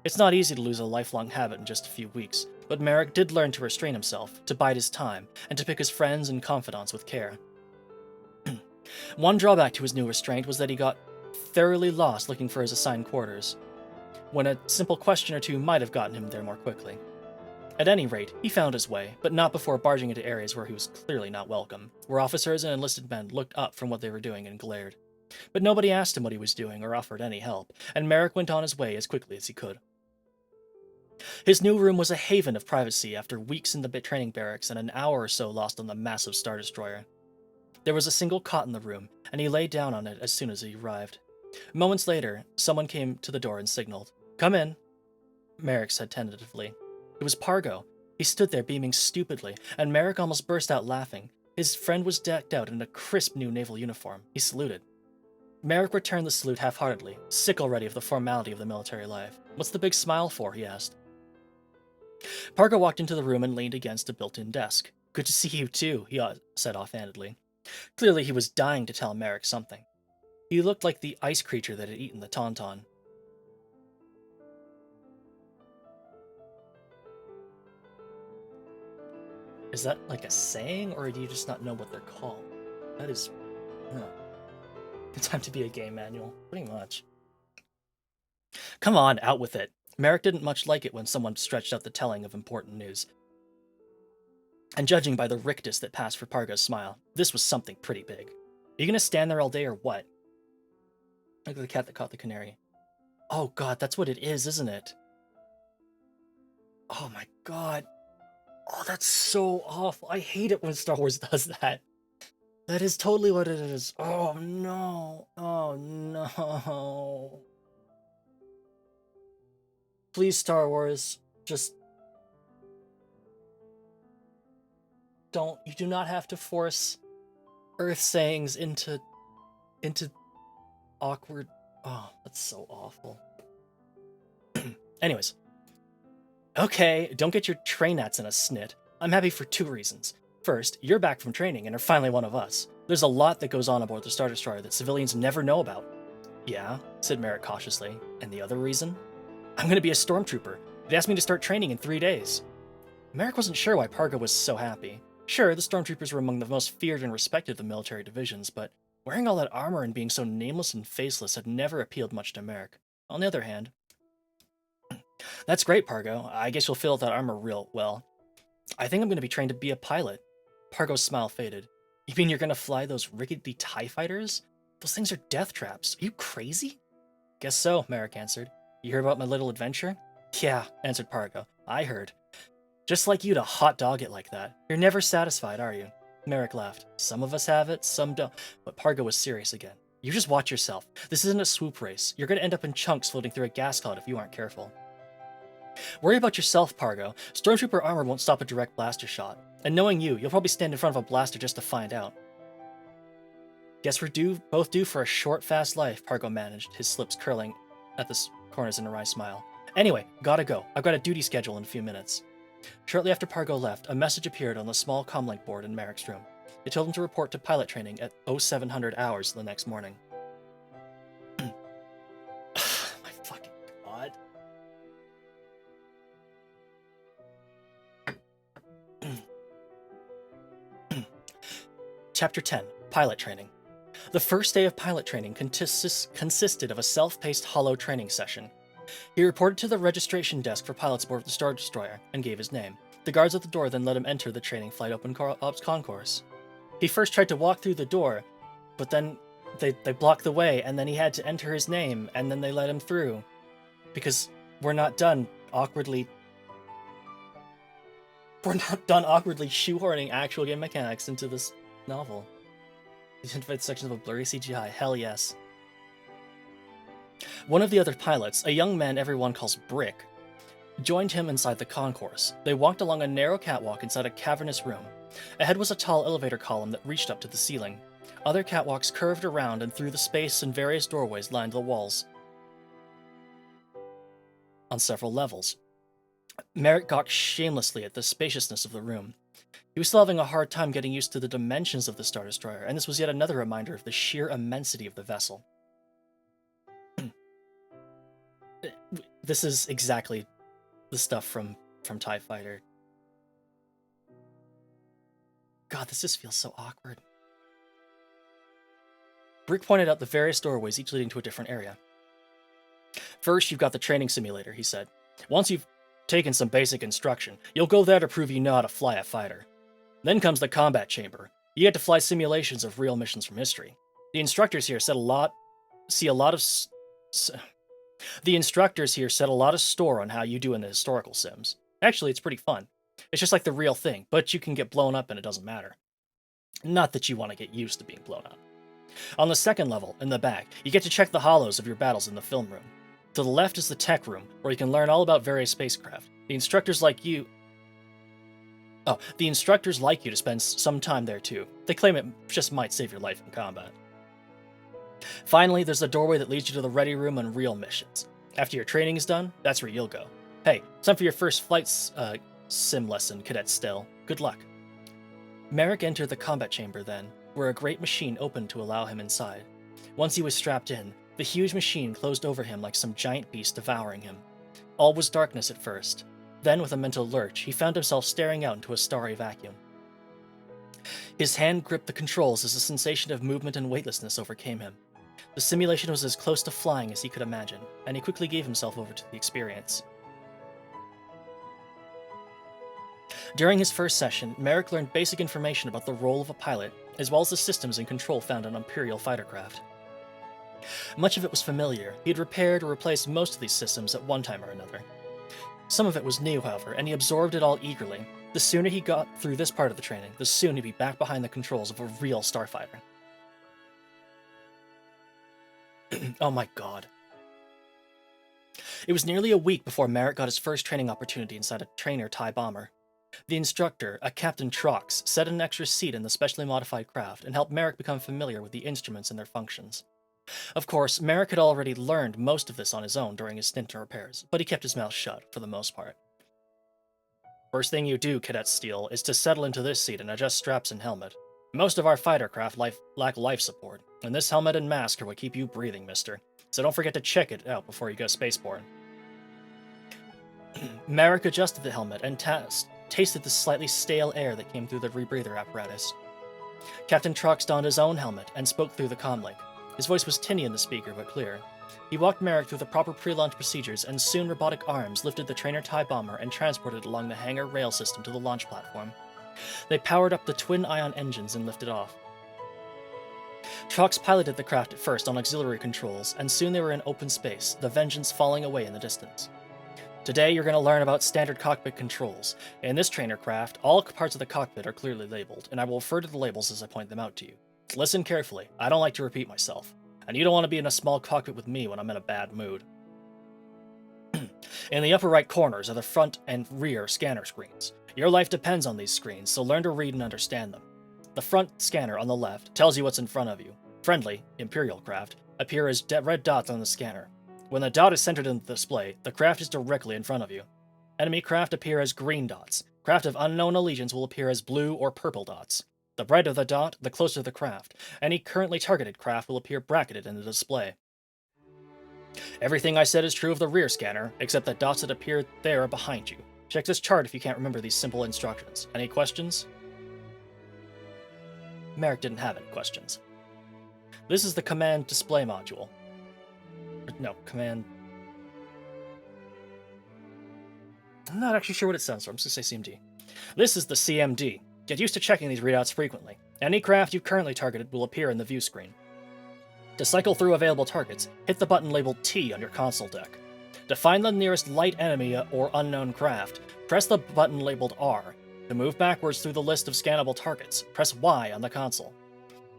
It's not easy to lose a lifelong habit in just a few weeks, but Merrick did learn to restrain himself, to bide his time, and to pick his friends and confidants with care. One drawback to his new restraint was that he got thoroughly lost looking for his assigned quarters, when a simple question or two might have gotten him there more quickly. At any rate, he found his way, but not before barging into areas where he was clearly not welcome, where officers and enlisted men looked up from what they were doing and glared. But nobody asked him what he was doing or offered any help, and Merrick went on his way as quickly as he could. His new room was a haven of privacy after weeks in the training barracks and an hour or so lost on the massive Star Destroyer. There was a single cot in the room, and he lay down on it as soon as he arrived. Moments later, someone came to the door and signaled. "Come in," Merrick said tentatively. It was Pargo. He stood there beaming stupidly, and Merrick almost burst out laughing. His friend was decked out in a crisp new naval uniform. He saluted. Merrick returned the salute half-heartedly, sick already of the formality of the military life. "What's the big smile for?" he asked. Pargo walked into the room and leaned against a built-in desk. "Good to see you too," he said offhandedly. Clearly he was dying to tell Merrick something. He looked like the ice creature that had eaten the Tauntaun. Is that like a saying, or do you just not know what they're called? That is... Good time to be a game manual. Pretty much. Come on, out with it. Merrick didn't much like it when someone stretched out the telling of important news. And judging by the rictus that passed for Pargo's smile, this was something pretty big. Are you gonna stand there all day or what? Look at the cat that caught the canary. Oh god, that's what it is, isn't it? Oh my god. Oh, that's so awful. I hate it when Star Wars does that. That is totally what it is. Oh no. Oh no. Please, Star Wars, just don't. You do not have to force Earth sayings into awkward. Oh, that's so awful. Anyways. Okay, don't get your trainats in a snit. I'm happy for 2 reasons. First, you're back from training and are finally one of us. There's a lot that goes on aboard the Star Destroyer that civilians never know about. Yeah, said Merrick cautiously. And the other reason? I'm going to be a stormtrooper. They asked me to start training in 3 days. Merrick wasn't sure why Pargo was so happy. Sure, the stormtroopers were among the most feared and respected of the military divisions, but wearing all that armor and being so nameless and faceless had never appealed much to Merrick. On the other hand, that's great, Pargo. I guess you'll feel that armor real well. I think I'm going to be trained to be a pilot. Pargo's smile faded. You mean you're going to fly those rickety TIE fighters? Those things are death traps. Are you crazy? Guess so, Merrick answered. You heard about my little adventure? Yeah, answered Pargo. I heard. Just like you to hot dog it like that. You're never satisfied, are you? Merrick laughed. Some of us have it, some don't. But Pargo was serious again. You just watch yourself. This isn't a swoop race. You're going to end up in chunks floating through a gas cloud if you aren't careful. Worry about yourself, Pargo. Stormtrooper armor won't stop a direct blaster shot. And knowing you, you'll probably stand in front of a blaster just to find out. Guess we're both due for a short, fast life, Pargo managed, his lips curling at the corners in a wry smile. Anyway, gotta go. I've got a duty schedule in a few minutes. Shortly after Pargo left, a message appeared on the small comlink board in Merrick's room. It told him to report to pilot training at 0700 hours the next morning. My fucking god. Chapter 10, Pilot Training. The first day of pilot training consisted of a self-paced hollow training session. He reported to the registration desk for pilots aboard the Star Destroyer and gave his name. The guards at the door then let him enter the training flight open ops concourse. He first tried to walk through the door, but then they blocked the way, and then he had to enter his name, and then they let him through. Because we're not done awkwardly shoehorning actual game mechanics into this novel. The identified sections of a blurry CGI, hell yes. One of the other pilots, a young man everyone calls Brick, joined him inside the concourse. They walked along a narrow catwalk inside a cavernous room. Ahead was a tall elevator column that reached up to the ceiling. Other catwalks curved around and through the space, and various doorways lined the walls on several levels. Merrick gawked shamelessly at the spaciousness of the room. He was still having a hard time getting used to the dimensions of the Star Destroyer, and this was yet another reminder of the sheer immensity of the vessel. This is exactly the stuff from TIE Fighter. God, this just feels so awkward. Brick pointed out the various doorways, each leading to a different area. First, you've got the training simulator, he said. Once you've taken some basic instruction, you'll go there to prove you know how to fly a fighter. Then comes the combat chamber. You get to fly simulations of real missions from history. The instructors here set a lot of store on how you do in the historical sims. Actually, it's pretty fun. It's just like the real thing, but you can get blown up and it doesn't matter. Not that you want to get used to being blown up. On the second level, in the back, you get to check the hollows of your battles in the film room. To the left is the tech room, where you can learn all about various spacecraft. The instructors like you to spend some time there too. They claim it just might save your life in combat. Finally, there's the doorway that leads you to the ready room and real missions. After your training is done, that's where you'll go. Hey, time for your first flight sim lesson, Cadet Stele. Good luck. Merrick entered the combat chamber then, where a great machine opened to allow him inside. Once he was strapped in, the huge machine closed over him like some giant beast devouring him. All was darkness at first. Then, with a mental lurch, he found himself staring out into a starry vacuum. His hand gripped the controls as a sensation of movement and weightlessness overcame him. The simulation was as close to flying as he could imagine, and he quickly gave himself over to the experience. During his first session, Merrick learned basic information about the role of a pilot, as well as the systems and control found on Imperial fighter craft. Much of it was familiar. He had repaired or replaced most of these systems at one time or another. Some of it was new, however, and he absorbed it all eagerly. The sooner he got through this part of the training, the sooner he'd be back behind the controls of a real starfighter. Oh my god. It was nearly a week before Merrick got his first training opportunity inside a trainer TIE bomber. The instructor, a Captain Trox, set an extra seat in the specially modified craft and helped Merrick become familiar with the instruments and their functions. Of course, Merrick had already learned most of this on his own during his stint in repairs, but he kept his mouth shut for the most part. First thing you do, Cadet Stele, is to settle into this seat and adjust straps and helmet. Most of our fighter craft lack life support, and this helmet and mask are what keep you breathing, mister. So don't forget to check it out before you go spaceborne. Merrick adjusted the helmet and tasted the slightly stale air that came through the rebreather apparatus. Captain Trox donned his own helmet and spoke through the comlink. His voice was tinny in the speaker, but clear. He walked Merrick through the proper pre-launch procedures, and soon robotic arms lifted the trainer TIE bomber and transported it along the hangar rail system to the launch platform. They powered up the twin-ion engines and lifted off. Trox piloted the craft at first on auxiliary controls, and soon they were in open space, the Vengeance falling away in the distance. Today, you're going to learn about standard cockpit controls. In this trainer craft, all parts of the cockpit are clearly labeled, and I will refer to the labels as I point them out to you. Listen carefully. I don't like to repeat myself. And you don't want to be in a small cockpit with me when I'm in a bad mood. In the upper right corners are the front and rear scanner screens. Your life depends on these screens, so learn to read and understand them. The front scanner on the left tells you what's in front of you. Friendly, Imperial craft, appear as red dots on the scanner. When the dot is centered in the display, the craft is directly in front of you. Enemy craft appear as green dots. Craft of unknown allegiance will appear as blue or purple dots. The brighter the dot, the closer the craft. Any currently targeted craft will appear bracketed in the display. Everything I said is true of the rear scanner, except the dots that appear there are behind you. Check this chart if you can't remember these simple instructions. Any questions? Merrick didn't have any questions. This is the command display module. No, command... I'm not actually sure what it stands for. I'm just going to say CMD. This is the CMD. Get used to checking these readouts frequently. Any craft you've currently targeted will appear in the view screen. To cycle through available targets, hit the button labeled T on your console deck. To find the nearest light enemy or unknown craft, press the button labeled R. To move backwards through the list of scannable targets, press Y on the console.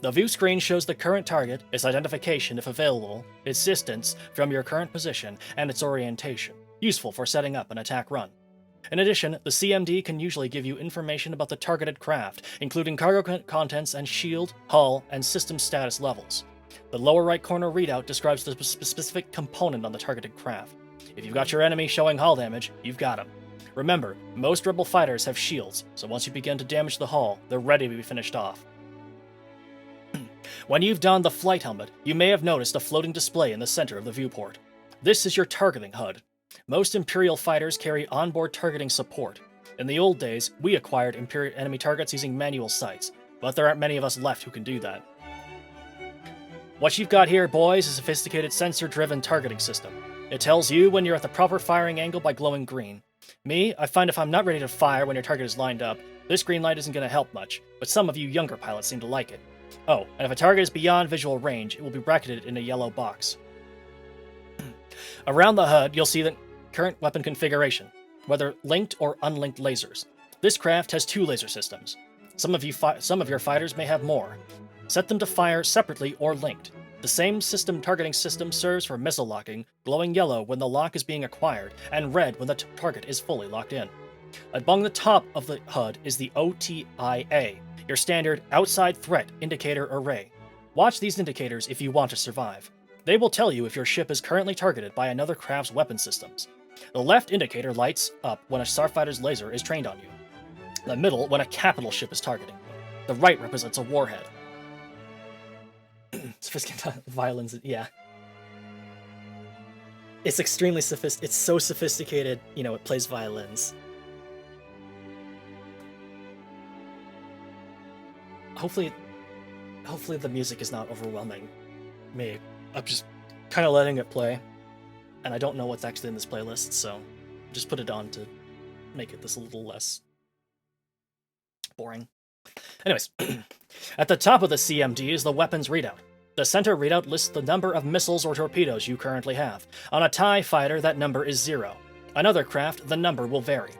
The view screen shows the current target, its identification if available, its distance from your current position, and its orientation, useful for setting up an attack run. In addition, the CMD can usually give you information about the targeted craft, including cargo contents and shield, hull, and system status levels. The lower right corner readout describes the specific component on the targeted craft. If you've got your enemy showing hull damage, you've got him. Remember, most Rebel fighters have shields, so once you begin to damage the hull, they're ready to be finished off. When you've donned the flight helmet, you may have noticed a floating display in the center of the viewport. This is your targeting HUD. Most Imperial fighters carry onboard targeting support. In the old days, we acquired Imperial enemy targets using manual sights, but there aren't many of us left who can do that. What you've got here, boys, is a sophisticated sensor-driven targeting system. It tells you when you're at the proper firing angle by glowing green. Me, I find if I'm not ready to fire when your target is lined up, this green light isn't going to help much, but some of you younger pilots seem to like it. Oh, and if a target is beyond visual range, it will be bracketed in a yellow box. Around the HUD, you'll see the current weapon configuration, whether linked or unlinked lasers. This craft has 2 laser systems. Some of your fighters may have more. Set them to fire separately or linked. The same targeting system serves for missile locking, glowing yellow when the lock is being acquired, and red when the target is fully locked in. Along the top of the HUD is the OTIA, your standard outside threat indicator array. Watch these indicators if you want to survive. They will tell you if your ship is currently targeted by another craft's weapon systems. The left indicator lights up when a starfighter's laser is trained on you. The middle when a capital ship is targeting you. The right represents a warhead. Sophisticated violins, yeah. It's extremely it's so sophisticated, you know, it plays violins. Hopefully the music is not overwhelming me. I'm just kind of letting it play, and I don't know what's actually in this playlist, so just put it on to make it this a little less boring. Anyways, at the top of the CMD is the weapons readout. The center readout lists the number of missiles or torpedoes you currently have. On a TIE fighter, that number is 0. On other craft, the number will vary.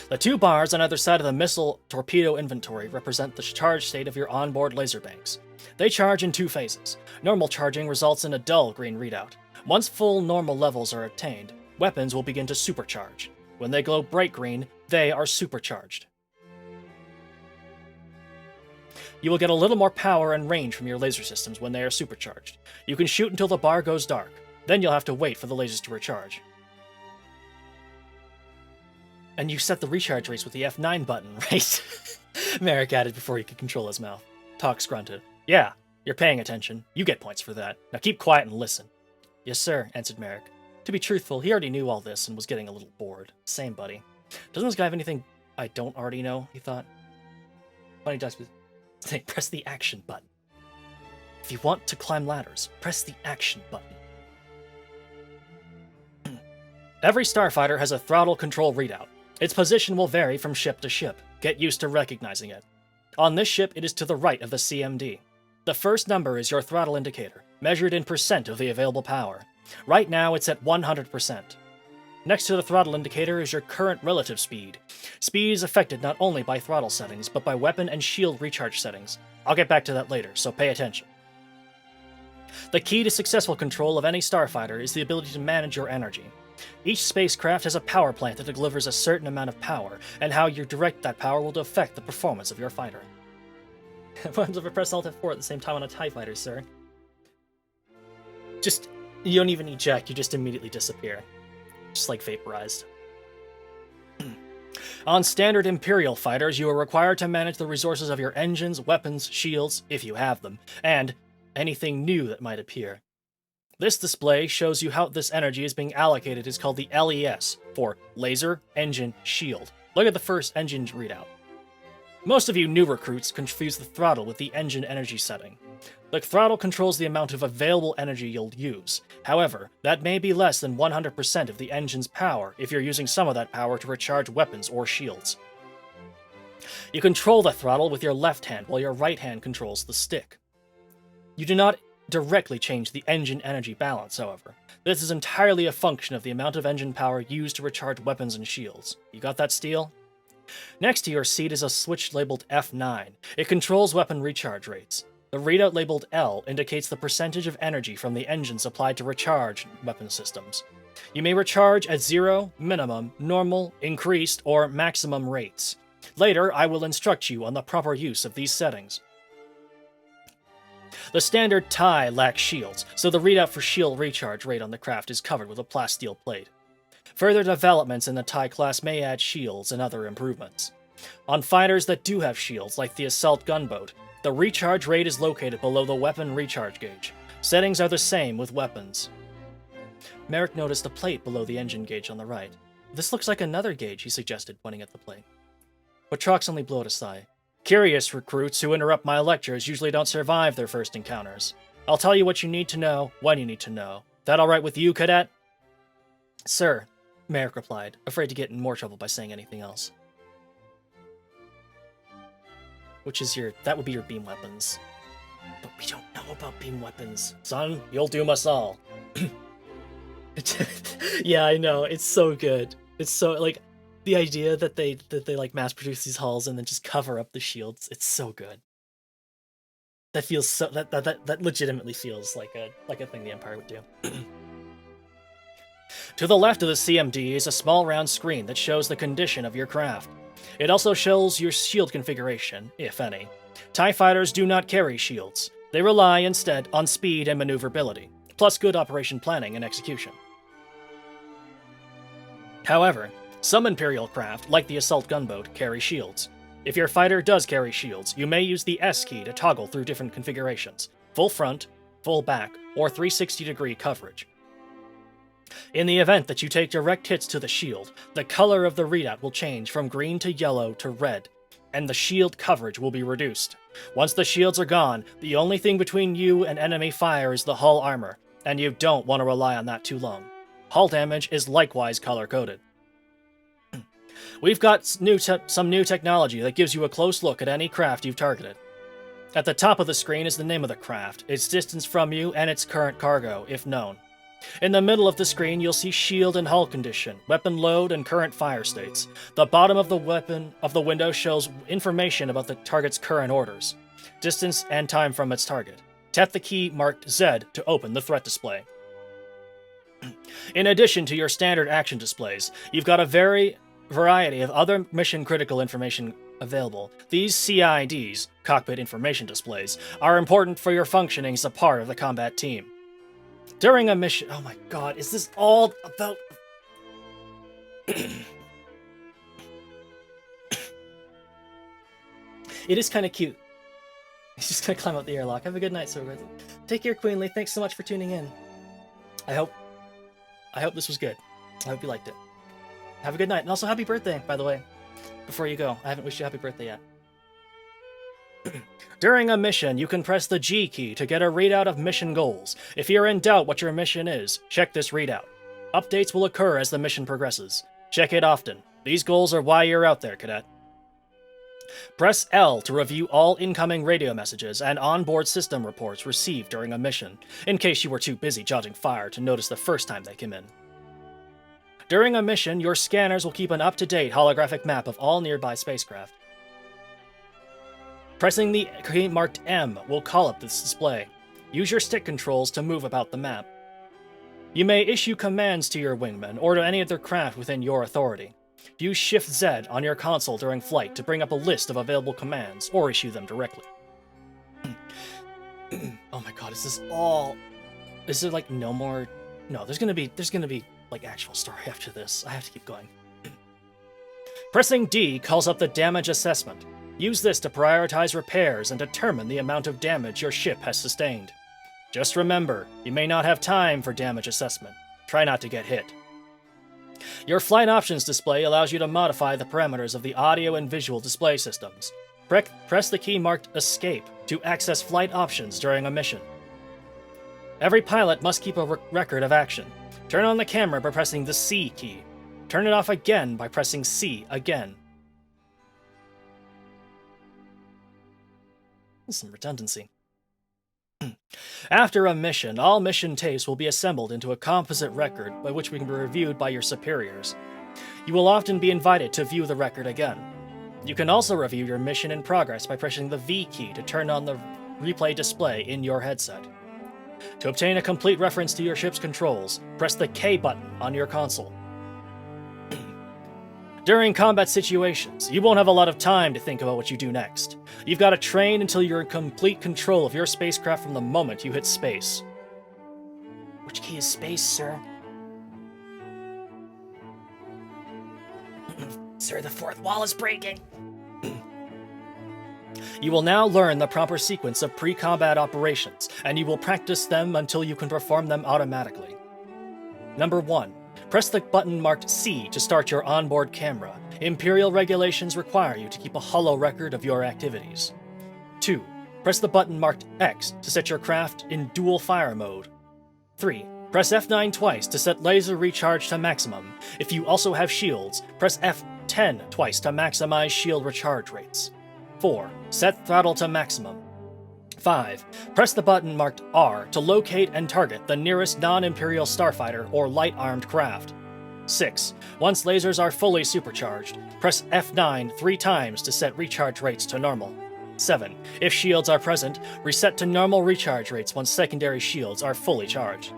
The two bars on either side of the missile torpedo inventory represent the charge state of your onboard laser banks. They charge in two phases. Normal charging results in a dull green readout. Once full normal levels are attained, weapons will begin to supercharge. When they glow bright green, they are supercharged. You will get a little more power and range from your laser systems when they are supercharged. You can shoot until the bar goes dark. Then you'll have to wait for the lasers to recharge. And you set the recharge rates with the F9 button, right? Merrick added before he could control his mouth. Tox grunted. Yeah, you're paying attention. You get points for that. Now keep quiet and listen. Yes, sir, answered Merrick. To be truthful, he already knew all this and was getting a little bored. Same, buddy. Doesn't this guy have anything I don't already know, he thought. Funny does say, press the action button. If you want to climb ladders, press the action button. Every starfighter has a throttle control readout. Its position will vary from ship to ship. Get used to recognizing it. On this ship, it is to the right of the CMD. The first number is your throttle indicator, measured in percent of the available power. Right now, it's at 100%. Next to the throttle indicator is your current relative speed. Speed is affected not only by throttle settings, but by weapon and shield recharge settings. I'll get back to that later, so pay attention. The key to successful control of any starfighter is the ability to manage your energy. Each spacecraft has a power plant that delivers a certain amount of power, and how you direct that power will affect the performance of your fighter. What happens if I press Alt F4 at the same time on a TIE fighter, sir? You don't even eject, you just immediately disappear. Just like vaporized. On standard Imperial fighters, you are required to manage the resources of your engines, weapons, shields, if you have them, and anything new that might appear. This display shows you how this energy is being allocated is called the LES, for Laser, Engine, Shield. Look at the first engine readout. Most of you new recruits confuse the throttle with the engine energy setting. The throttle controls the amount of available energy you'll use. However, that may be less than 100% of the engine's power if you're using some of that power to recharge weapons or shields. You control the throttle with your left hand while your right hand controls the stick. You do not directly change the engine energy balance, however. This is entirely a function of the amount of engine power used to recharge weapons and shields. You got that, Stele? Next to your seat is a switch labeled F9. It controls weapon recharge rates. The readout labeled L indicates the percentage of energy from the engine supplied to recharge weapon systems. You may recharge at 0, minimum, normal, increased, or maximum rates. Later, I will instruct you on the proper use of these settings. The standard TIE lacks shields, so the readout for shield recharge rate on the craft is covered with a plasteel plate. Further developments in the TIE class may add shields and other improvements. On fighters that do have shields, like the assault gunboat, the recharge rate is located below the weapon recharge gauge. Settings are the same with weapons. Merrick noticed a plate below the engine gauge on the right. This looks like another gauge, he suggested, pointing at the plate. But Trox only blew out a sigh. Curious recruits who interrupt my lectures usually don't survive their first encounters. I'll tell you what you need to know, when you need to know. That all right with you, cadet? Sir, Merrick replied, afraid to get in more trouble by saying anything else. That would be your beam weapons. But we don't know about beam weapons. Son, you'll doom us all. Yeah, I know, it's so good. It's so, the idea that they mass produce these hulls and then just cover up the shields, it's so good. That feels so, that legitimately feels like a thing the Empire would do. To the left of the CMD is a small round screen that shows the condition of your craft. It also shows your shield configuration, if any. TIE fighters do not carry shields. They rely instead on speed and maneuverability, plus good operation planning and execution. However, some Imperial craft, like the assault gunboat, carry shields. If your fighter does carry shields, you may use the S key to toggle through different configurations: full front, full back, or 360-degree coverage. In the event that you take direct hits to the shield, the color of the readout will change from green to yellow to red, and the shield coverage will be reduced. Once the shields are gone, the only thing between you and enemy fire is the hull armor, and you don't want to rely on that too long. Hull damage is likewise color-coded. We've got some new technology that gives you a close look at any craft you've targeted. At the top of the screen is the name of the craft, its distance from you, and its current cargo, if known. In the middle of the screen, you'll see shield and hull condition, weapon load, and current fire states. The bottom of the window shows information about the target's current orders, distance and time from its target. Tap the key marked Z to open the threat display. In addition to your standard action displays, you've got a variety of other mission-critical information available. These CIDs, Cockpit Information Displays, are important for your functioning as a part of the combat team. During a mission... Oh my god, is this all about... It is kind of cute. He's just gonna climb up the airlock. Have a good night, Sir. Take care, Queenly. Thanks so much for tuning in. I hope this was good. I hope you liked it. Have a good night. And also, happy birthday, by the way. Before you go, I haven't wished you happy birthday yet. During a mission, you can press the G key to get a readout of mission goals. If you're in doubt what your mission is, check this readout. Updates will occur as the mission progresses. Check it often. These goals are why you're out there, Cadet. Press L to review all incoming radio messages and onboard system reports received during a mission, in case you were too busy judging fire to notice the first time they came in. During a mission, your scanners will keep an up-to-date holographic map of all nearby spacecraft. Pressing the key marked M will call up this display. Use your stick controls to move about the map. You may issue commands to your wingmen or to any other craft within your authority. Use Shift Z on your console during flight to bring up a list of available commands or issue them directly. Oh my god, is this all... Is there like no more... No, there's gonna be like actual story after this. I have to keep going. Pressing D calls up the damage assessment. Use this to prioritize repairs and determine the amount of damage your ship has sustained. Just remember, you may not have time for damage assessment. Try not to get hit. Your flight options display allows you to modify the parameters of the audio and visual display systems. Press the key marked Escape to access flight options during a mission. Every pilot must keep a record of action. Turn on the camera by pressing the C key. Turn it off again by pressing C again. Some redundancy. After a mission, all mission tapes will be assembled into a composite record by which we can be reviewed by your superiors. You will often be invited to view the record again. You can also review your mission in progress by pressing the V key to turn on the replay display in your headset. To obtain a complete reference to your ship's controls, press the K button on your console. During combat situations, you won't have a lot of time to think about what you do next. You've got to train until you're in complete control of your spacecraft from the moment you hit space. Which key is space, sir? Sir, the fourth wall is breaking. You will now learn the proper sequence of pre-combat operations, and you will practice them until you can perform them automatically. Number 1. Press the button marked C to start your onboard camera. Imperial regulations require you to keep a holo record of your activities. 2. Press the button marked X to set your craft in dual fire mode. 3. Press F9 twice to set laser recharge to maximum. If you also have shields, press F10 twice to maximize shield recharge rates. 4. Set throttle to maximum. 5. Press the button marked R to locate and target the nearest non-Imperial starfighter or light-armed craft. 6. Once lasers are fully supercharged, press F9 3 times to set recharge rates to normal. 7. If shields are present, reset to normal recharge rates once secondary shields are fully charged.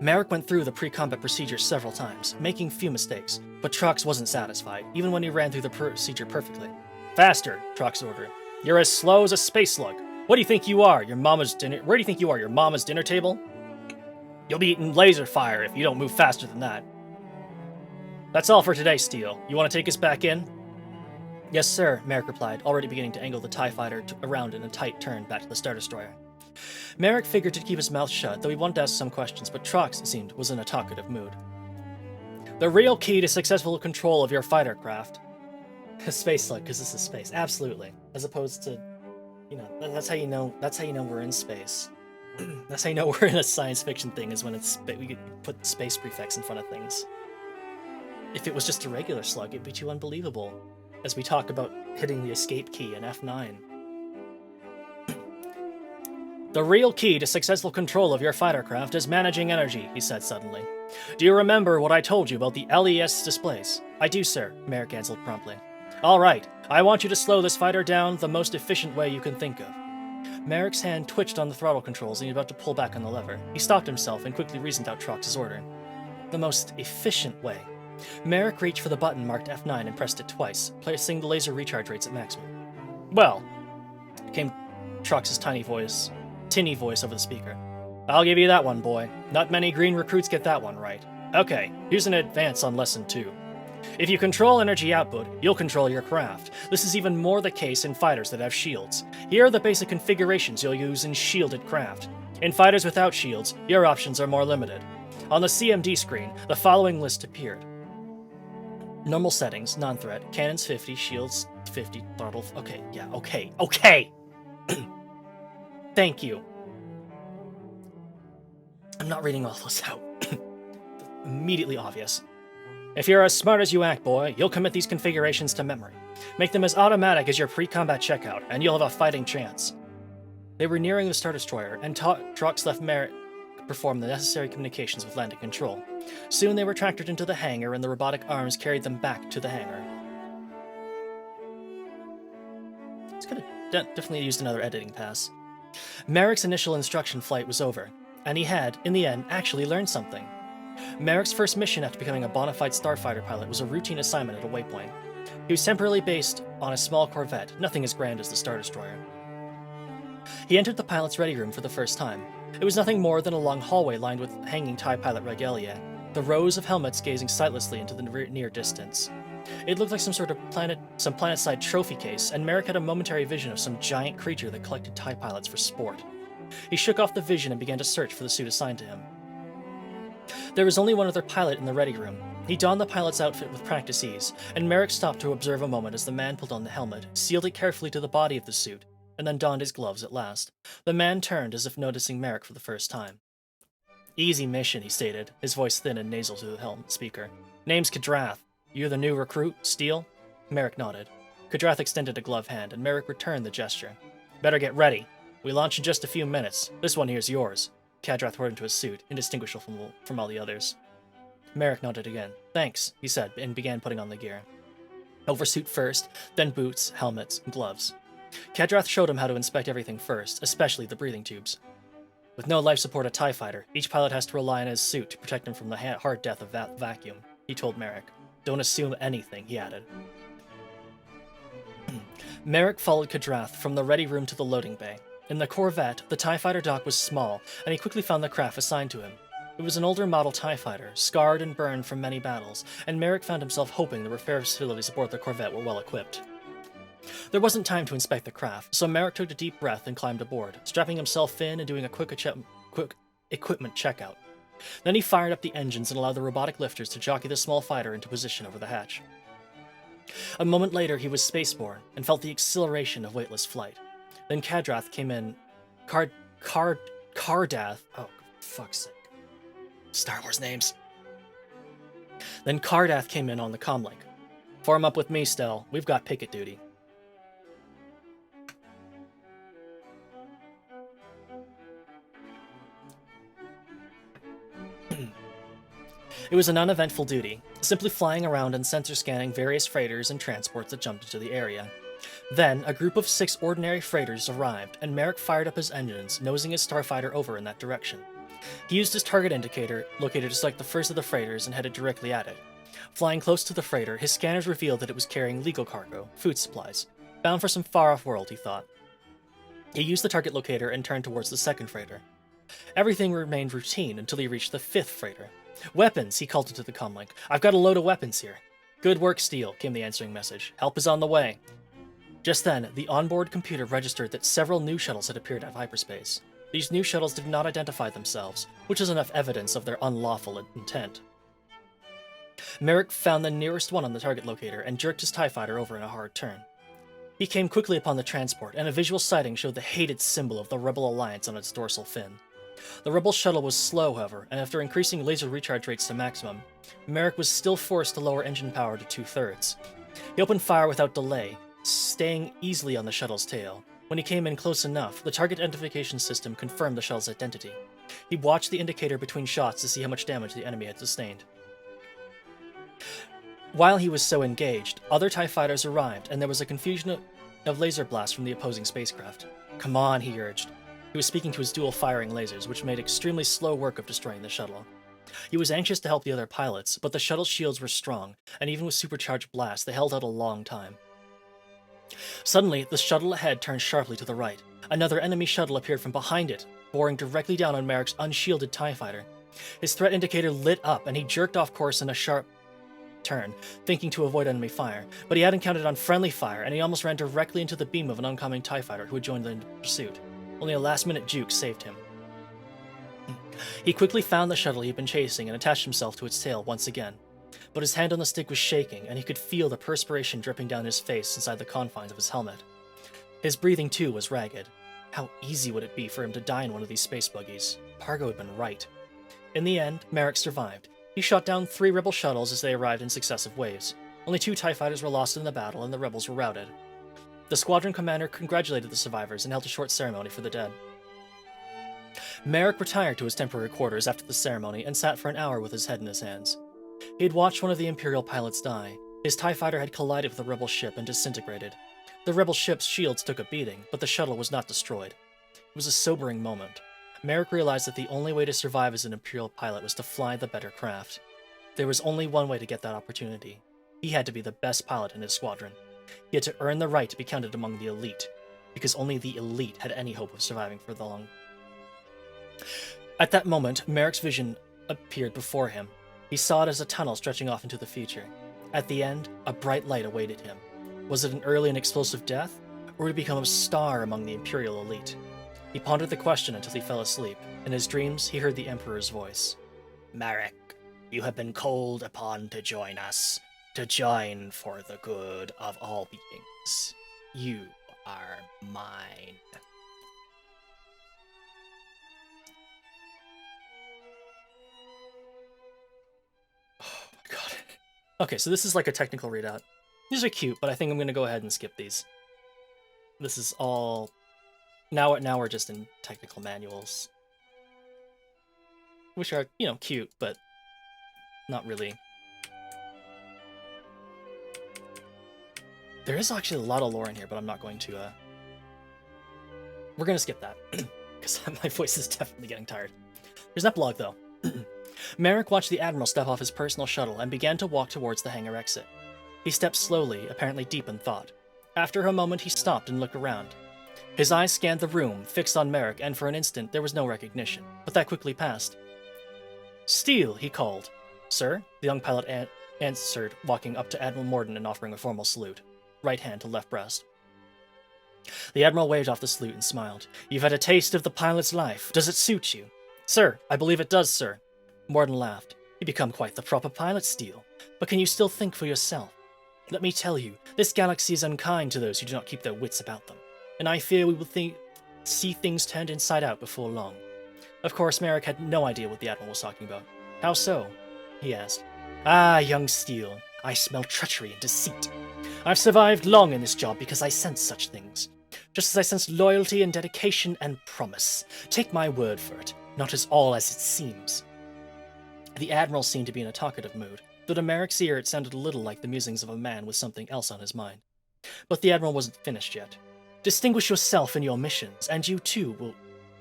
Merrick went through the pre-combat procedure several times, making few mistakes, but Trox wasn't satisfied, even when he ran through the procedure perfectly. Faster, Trox ordered. You're as slow as a space slug. What do you think you are, Where do you think you are, your mama's dinner table? You'll be eating laser fire if you don't move faster than that. That's all for today, Stele. You want to take us back in? Yes, sir, Merrick replied, already beginning to angle the TIE fighter around in a tight turn back to the Star Destroyer. Merrick figured to keep his mouth shut, though he wanted to ask some questions, but Trox, it seemed, was in a talkative mood. The real key to successful control of your fighter craft... Space slug, because this is space. Absolutely. As opposed to, that's how you know we're in space. That's how you know we're in a science fiction thing, is when we could put space prefix in front of things. If it was just a regular slug, it'd be too unbelievable, as we talk about hitting the escape key in F9. The real key to successful control of your fighter craft is managing energy, he said suddenly. Do you remember what I told you about the LES displays? I do, sir, Merrick answered promptly. All right, I want you to slow this fighter down the most efficient way you can think of. Merrick's hand twitched on the throttle controls and he was about to pull back on the lever. He stopped himself and quickly reasoned out Trox's order. The most efficient way. Merrick reached for the button marked F9 and pressed it twice, placing the laser recharge rates at maximum. Well, came Trox's tinny voice over the speaker. I'll give you that one, boy. Not many green recruits get that one right. Okay, here's an advance on lesson 2. If you control energy output, you'll control your craft. This is even more the case in fighters that have shields. Here are the basic configurations you'll use in shielded craft. In fighters without shields, your options are more limited. On the CMD screen, the following list appeared. Normal settings, non-threat, cannons 50, shields 50, throttle... Okay. Thank you. I'm not reading all those out. Immediately obvious. If you're as smart as you act, boy, you'll commit these configurations to memory. Make them as automatic as your pre-combat checkout, and you'll have a fighting chance. They were nearing the Star Destroyer, and Trox left Merrick to perform the necessary communications with landing control. Soon they were tractored into the hangar, and the robotic arms carried them back to the hangar. This could have definitely used another editing pass. Merrick's initial instruction flight was over, and he had, in the end, actually learned something. Merrick's first mission after becoming a bona fide starfighter pilot was a routine assignment at a waypoint. He was temporarily based on a small corvette, nothing as grand as the Star Destroyer. He entered the pilot's ready room for the first time. It was nothing more than a long hallway lined with hanging TIE pilot regalia, the rows of helmets gazing sightlessly into the near distance. It looked like some sort of planet-side trophy case, and Merrick had a momentary vision of some giant creature that collected TIE pilots for sport. He shook off the vision and began to search for the suit assigned to him. There was only one other pilot in the ready room. He donned the pilot's outfit with practice ease, and Merrick stopped to observe a moment as the man pulled on the helmet, sealed it carefully to the body of the suit, and then donned his gloves at last. The man turned as if noticing Merrick for the first time. Easy mission, he stated, his voice thin and nasal to the helmet speaker. Name's Kadrath. You the new recruit, Stele? Merrick nodded. Kadrath extended a gloved hand, and Merrick returned the gesture. Better get ready. We launch in just a few minutes. This one here's yours. Kadrath whirled into his suit, indistinguishable from all the others. Merrick nodded again. Thanks, he said, and began putting on the gear. Oversuit first, then boots, helmets, and gloves. Kadrath showed him how to inspect everything first, especially the breathing tubes. With no life support a TIE fighter, each pilot has to rely on his suit to protect him from the hard death of that vacuum, he told Merrick. Don't assume anything, he added. Merrick followed Kadrath from the ready room to the loading bay. In the Corvette, the TIE fighter dock was small, and he quickly found the craft assigned to him. It was an older model TIE fighter, scarred and burned from many battles, and Merrick found himself hoping the repair facilities aboard the Corvette were well equipped. There wasn't time to inspect the craft, so Merrick took a deep breath and climbed aboard, strapping himself in and doing a quick equipment checkout. Then he fired up the engines and allowed the robotic lifters to jockey the small fighter into position over the hatch. A moment later, he was spaceborne and felt the exhilaration of weightless flight. Then Kadrath came in. Cardath. Oh, fuck's sake. Star Wars names. Then Cardath came in on the comlink. Form up with me, Stele. We've got picket duty. It was an uneventful duty, simply flying around and sensor scanning various freighters and transports that jumped into the area. Then, a group of 6 ordinary freighters arrived, and Merrick fired up his engines, nosing his starfighter over in that direction. He used his target indicator, located just like the first of the freighters, and headed directly at it. Flying close to the freighter, his scanners revealed that it was carrying legal cargo, food supplies. Bound for some far-off world, he thought. He used the target locator and turned towards the second freighter. Everything remained routine until he reached the 5th freighter. Weapons, he called into the comlink. I've got a load of weapons here. Good work, Stele, came the answering message. Help is on the way. Just then, the onboard computer registered that several new shuttles had appeared out of hyperspace. These new shuttles did not identify themselves, which is enough evidence of their unlawful intent. Merrick found the nearest one on the target locator and jerked his TIE fighter over in a hard turn. He came quickly upon the transport, and a visual sighting showed the hated symbol of the Rebel Alliance on its dorsal fin. The Rebel shuttle was slow, however, and after increasing laser recharge rates to maximum, Merrick was still forced to lower engine power to 2/3. He opened fire without delay, staying easily on the shuttle's tail. When he came in close enough, the target identification system confirmed the shuttle's identity. He watched the indicator between shots to see how much damage the enemy had sustained. While he was so engaged, other TIE fighters arrived, and there was a confusion of laser blasts from the opposing spacecraft. "Come on," he urged. He was speaking to his dual-firing lasers, which made extremely slow work of destroying the shuttle. He was anxious to help the other pilots, but the shuttle's shields were strong, and even with supercharged blasts, they held out a long time. Suddenly, the shuttle ahead turned sharply to the right. Another enemy shuttle appeared from behind it, boring directly down on Merrick's unshielded TIE fighter. His threat indicator lit up, and he jerked off course in a sharp turn, thinking to avoid enemy fire, but he hadn't counted on friendly fire, and he almost ran directly into the beam of an oncoming TIE fighter who had joined the pursuit. Only a last-minute juke saved him. He quickly found the shuttle he'd been chasing and attached himself to its tail once again, but his hand on the stick was shaking, and he could feel the perspiration dripping down his face inside the confines of his helmet. His breathing, too, was ragged. How easy would it be for him to die in one of these space buggies? Pargo had been right. In the end, Merrick survived. He shot down 3 rebel shuttles as they arrived in successive waves. Only 2 TIE fighters were lost in the battle, and the rebels were routed. The squadron commander congratulated the survivors and held a short ceremony for the dead. Merrick retired to his temporary quarters after the ceremony and sat for an hour with his head in his hands. He had watched one of the Imperial pilots die. His TIE fighter had collided with a rebel ship and disintegrated. The rebel ship's shields took a beating, but the shuttle was not destroyed. It was a sobering moment. Merrick realized that the only way to survive as an Imperial pilot was to fly the better craft. There was only one way to get that opportunity. He had to be the best pilot in his squadron. He had to earn the right to be counted among the elite, because only the elite had any hope of surviving for long. At that moment, Merrick's vision appeared before him. He saw it as a tunnel stretching off into the future. At the end, a bright light awaited him. Was it an early and explosive death, or would he become a star among the Imperial elite? He pondered the question until he fell asleep. In his dreams, he heard the Emperor's voice. "Merrick, you have been called upon to join us, to join for the good of all beings. You are mine." Oh my god. Okay, so this is like a technical readout. These are cute, but I think I'm going to go ahead and skip these. This is all... Now we're just in technical manuals. Which are, cute, but not really. There is actually a lot of lore in here, but I'm not going to, We're going to skip that, because my voice is definitely getting tired. There's an epilogue, though. Merrick watched the Admiral step off his personal shuttle and began to walk towards the hangar exit. He stepped slowly, apparently deep in thought. After a moment, he stopped and looked around. His eyes scanned the room, fixed on Merrick, and for an instant there was no recognition, but that quickly passed. "Stele," he called. "Sir?" The young pilot answered, walking up to Admiral Morden and offering a formal salute. Right hand to left breast. The Admiral waved off the salute and smiled. "You've had a taste of the pilot's life. Does it suit you?" "Sir, I believe it does, sir." Morden laughed. "You become quite the proper pilot, Stele. But can you still think for yourself? Let me tell you, this galaxy is unkind to those who do not keep their wits about them, and I fear we will see things turned inside out before long." Of course, Merrick had no idea what the Admiral was talking about. "How so?" he asked. "Ah, young Stele, I smell treachery and deceit. I've survived long in this job because I sense such things. Just as I sense loyalty and dedication and promise. Take my word for it, not as all as it seems." The Admiral seemed to be in a talkative mood, though to Merrick's ear it sounded a little like the musings of a man with something else on his mind. But the Admiral wasn't finished yet. "Distinguish yourself in your missions, and you too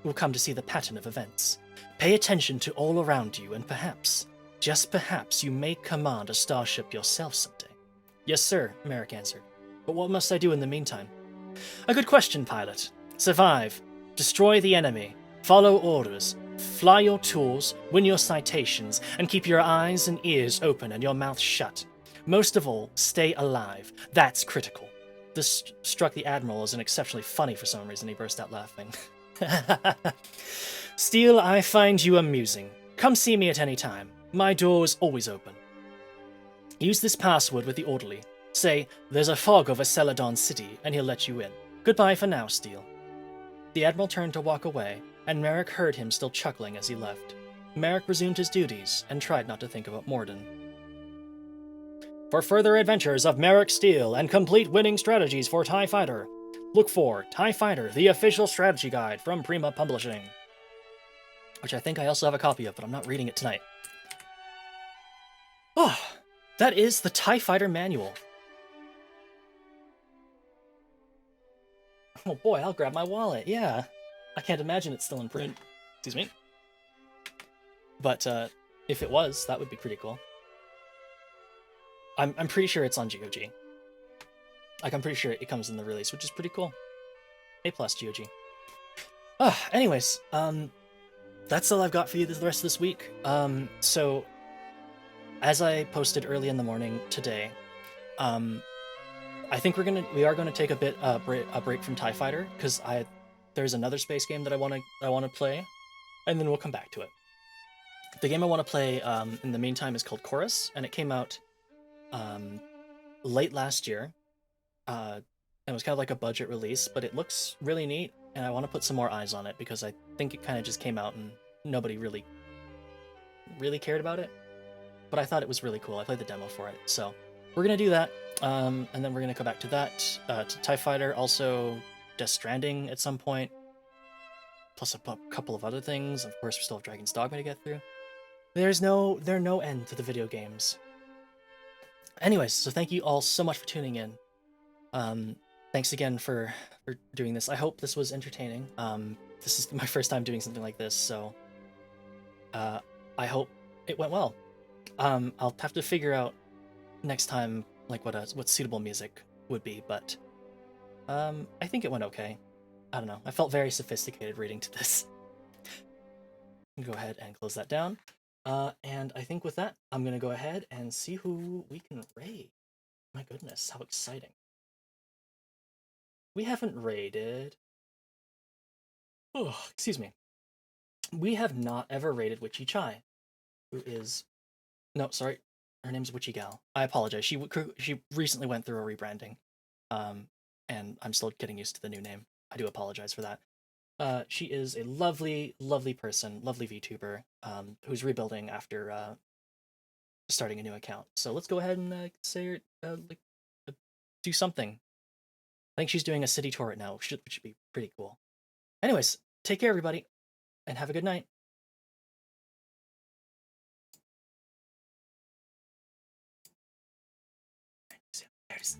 will come to see the pattern of events. Pay attention to all around you, and perhaps, just perhaps, you may command a starship yourself someday." "Yes, sir," Merrick answered. "But what must I do in the meantime?" "A good question, pilot. Survive. Destroy the enemy. Follow orders. Fly your tours, win your citations, and keep your eyes and ears open and your mouth shut. Most of all, stay alive. That's critical." This struck the Admiral as exceptionally funny for some reason. He burst out laughing. "Stele, I find you amusing. Come see me at any time. My door is always open. Use this password with the orderly. Say, 'There's a fog over Celadon City,' and he'll let you in. Goodbye for now, Stele." The Admiral turned to walk away, and Merrick heard him still chuckling as he left. Merrick resumed his duties and tried not to think about Morden. For further adventures of Merrick Stele and complete winning strategies for TIE Fighter, Look for TIE Fighter, the official strategy guide from Prima Publishing, which I think I also have a copy of, but I'm not reading it tonight. Oh, that is the TIE Fighter manual. Oh boy, I'll grab my wallet, yeah. I can't imagine it's still in print. Excuse me. But if it was, that would be pretty cool. I'm pretty sure it's on GOG. Like, I'm pretty sure it comes in the release, which is pretty cool. A+ GOG. Anyways, that's all I've got for you the rest of this week. So, as I posted early in the morning today, I think we are gonna take a break from TIE Fighter, because there's another space game that I wanna play, and then we'll come back to it. The game I want to play in the meantime is called Chorus, and it came out late last year. It was kind of like a budget release, but it looks really neat, and I want to put some more eyes on it because I think it kind of just came out and nobody really cared about it. But I thought it was really cool. I played the demo for it, so we're gonna do that, and then we're gonna go back to that, to TIE Fighter, also Death Stranding at some point, plus a couple of other things. Of course, we still have Dragon's Dogma to get through. There's no end to the video games. Anyways, so thank you all so much for tuning in. Thanks again for doing this. I hope this was entertaining. This is my first time doing something like this, so I hope it went well. I'll have to figure out next time like what suitable music would be, but I think it went okay. I don't know. I felt very sophisticated reading to this. Go ahead and close that down. And I think with that, I'm gonna go ahead and see who we can raid. My goodness, how exciting. We haven't raided... Oh, excuse me. We have not ever raided Witchy Chai, who is... No, sorry. Her name's Witchy Gal. I apologize. She recently went through a rebranding, and I'm still getting used to the new name. I do apologize for that. She is a lovely, lovely person, lovely VTuber, who's rebuilding after starting a new account. So let's go ahead and say do something. I think she's doing a city tour right now, which should be pretty cool. Anyways, take care, everybody, and have a good night. There's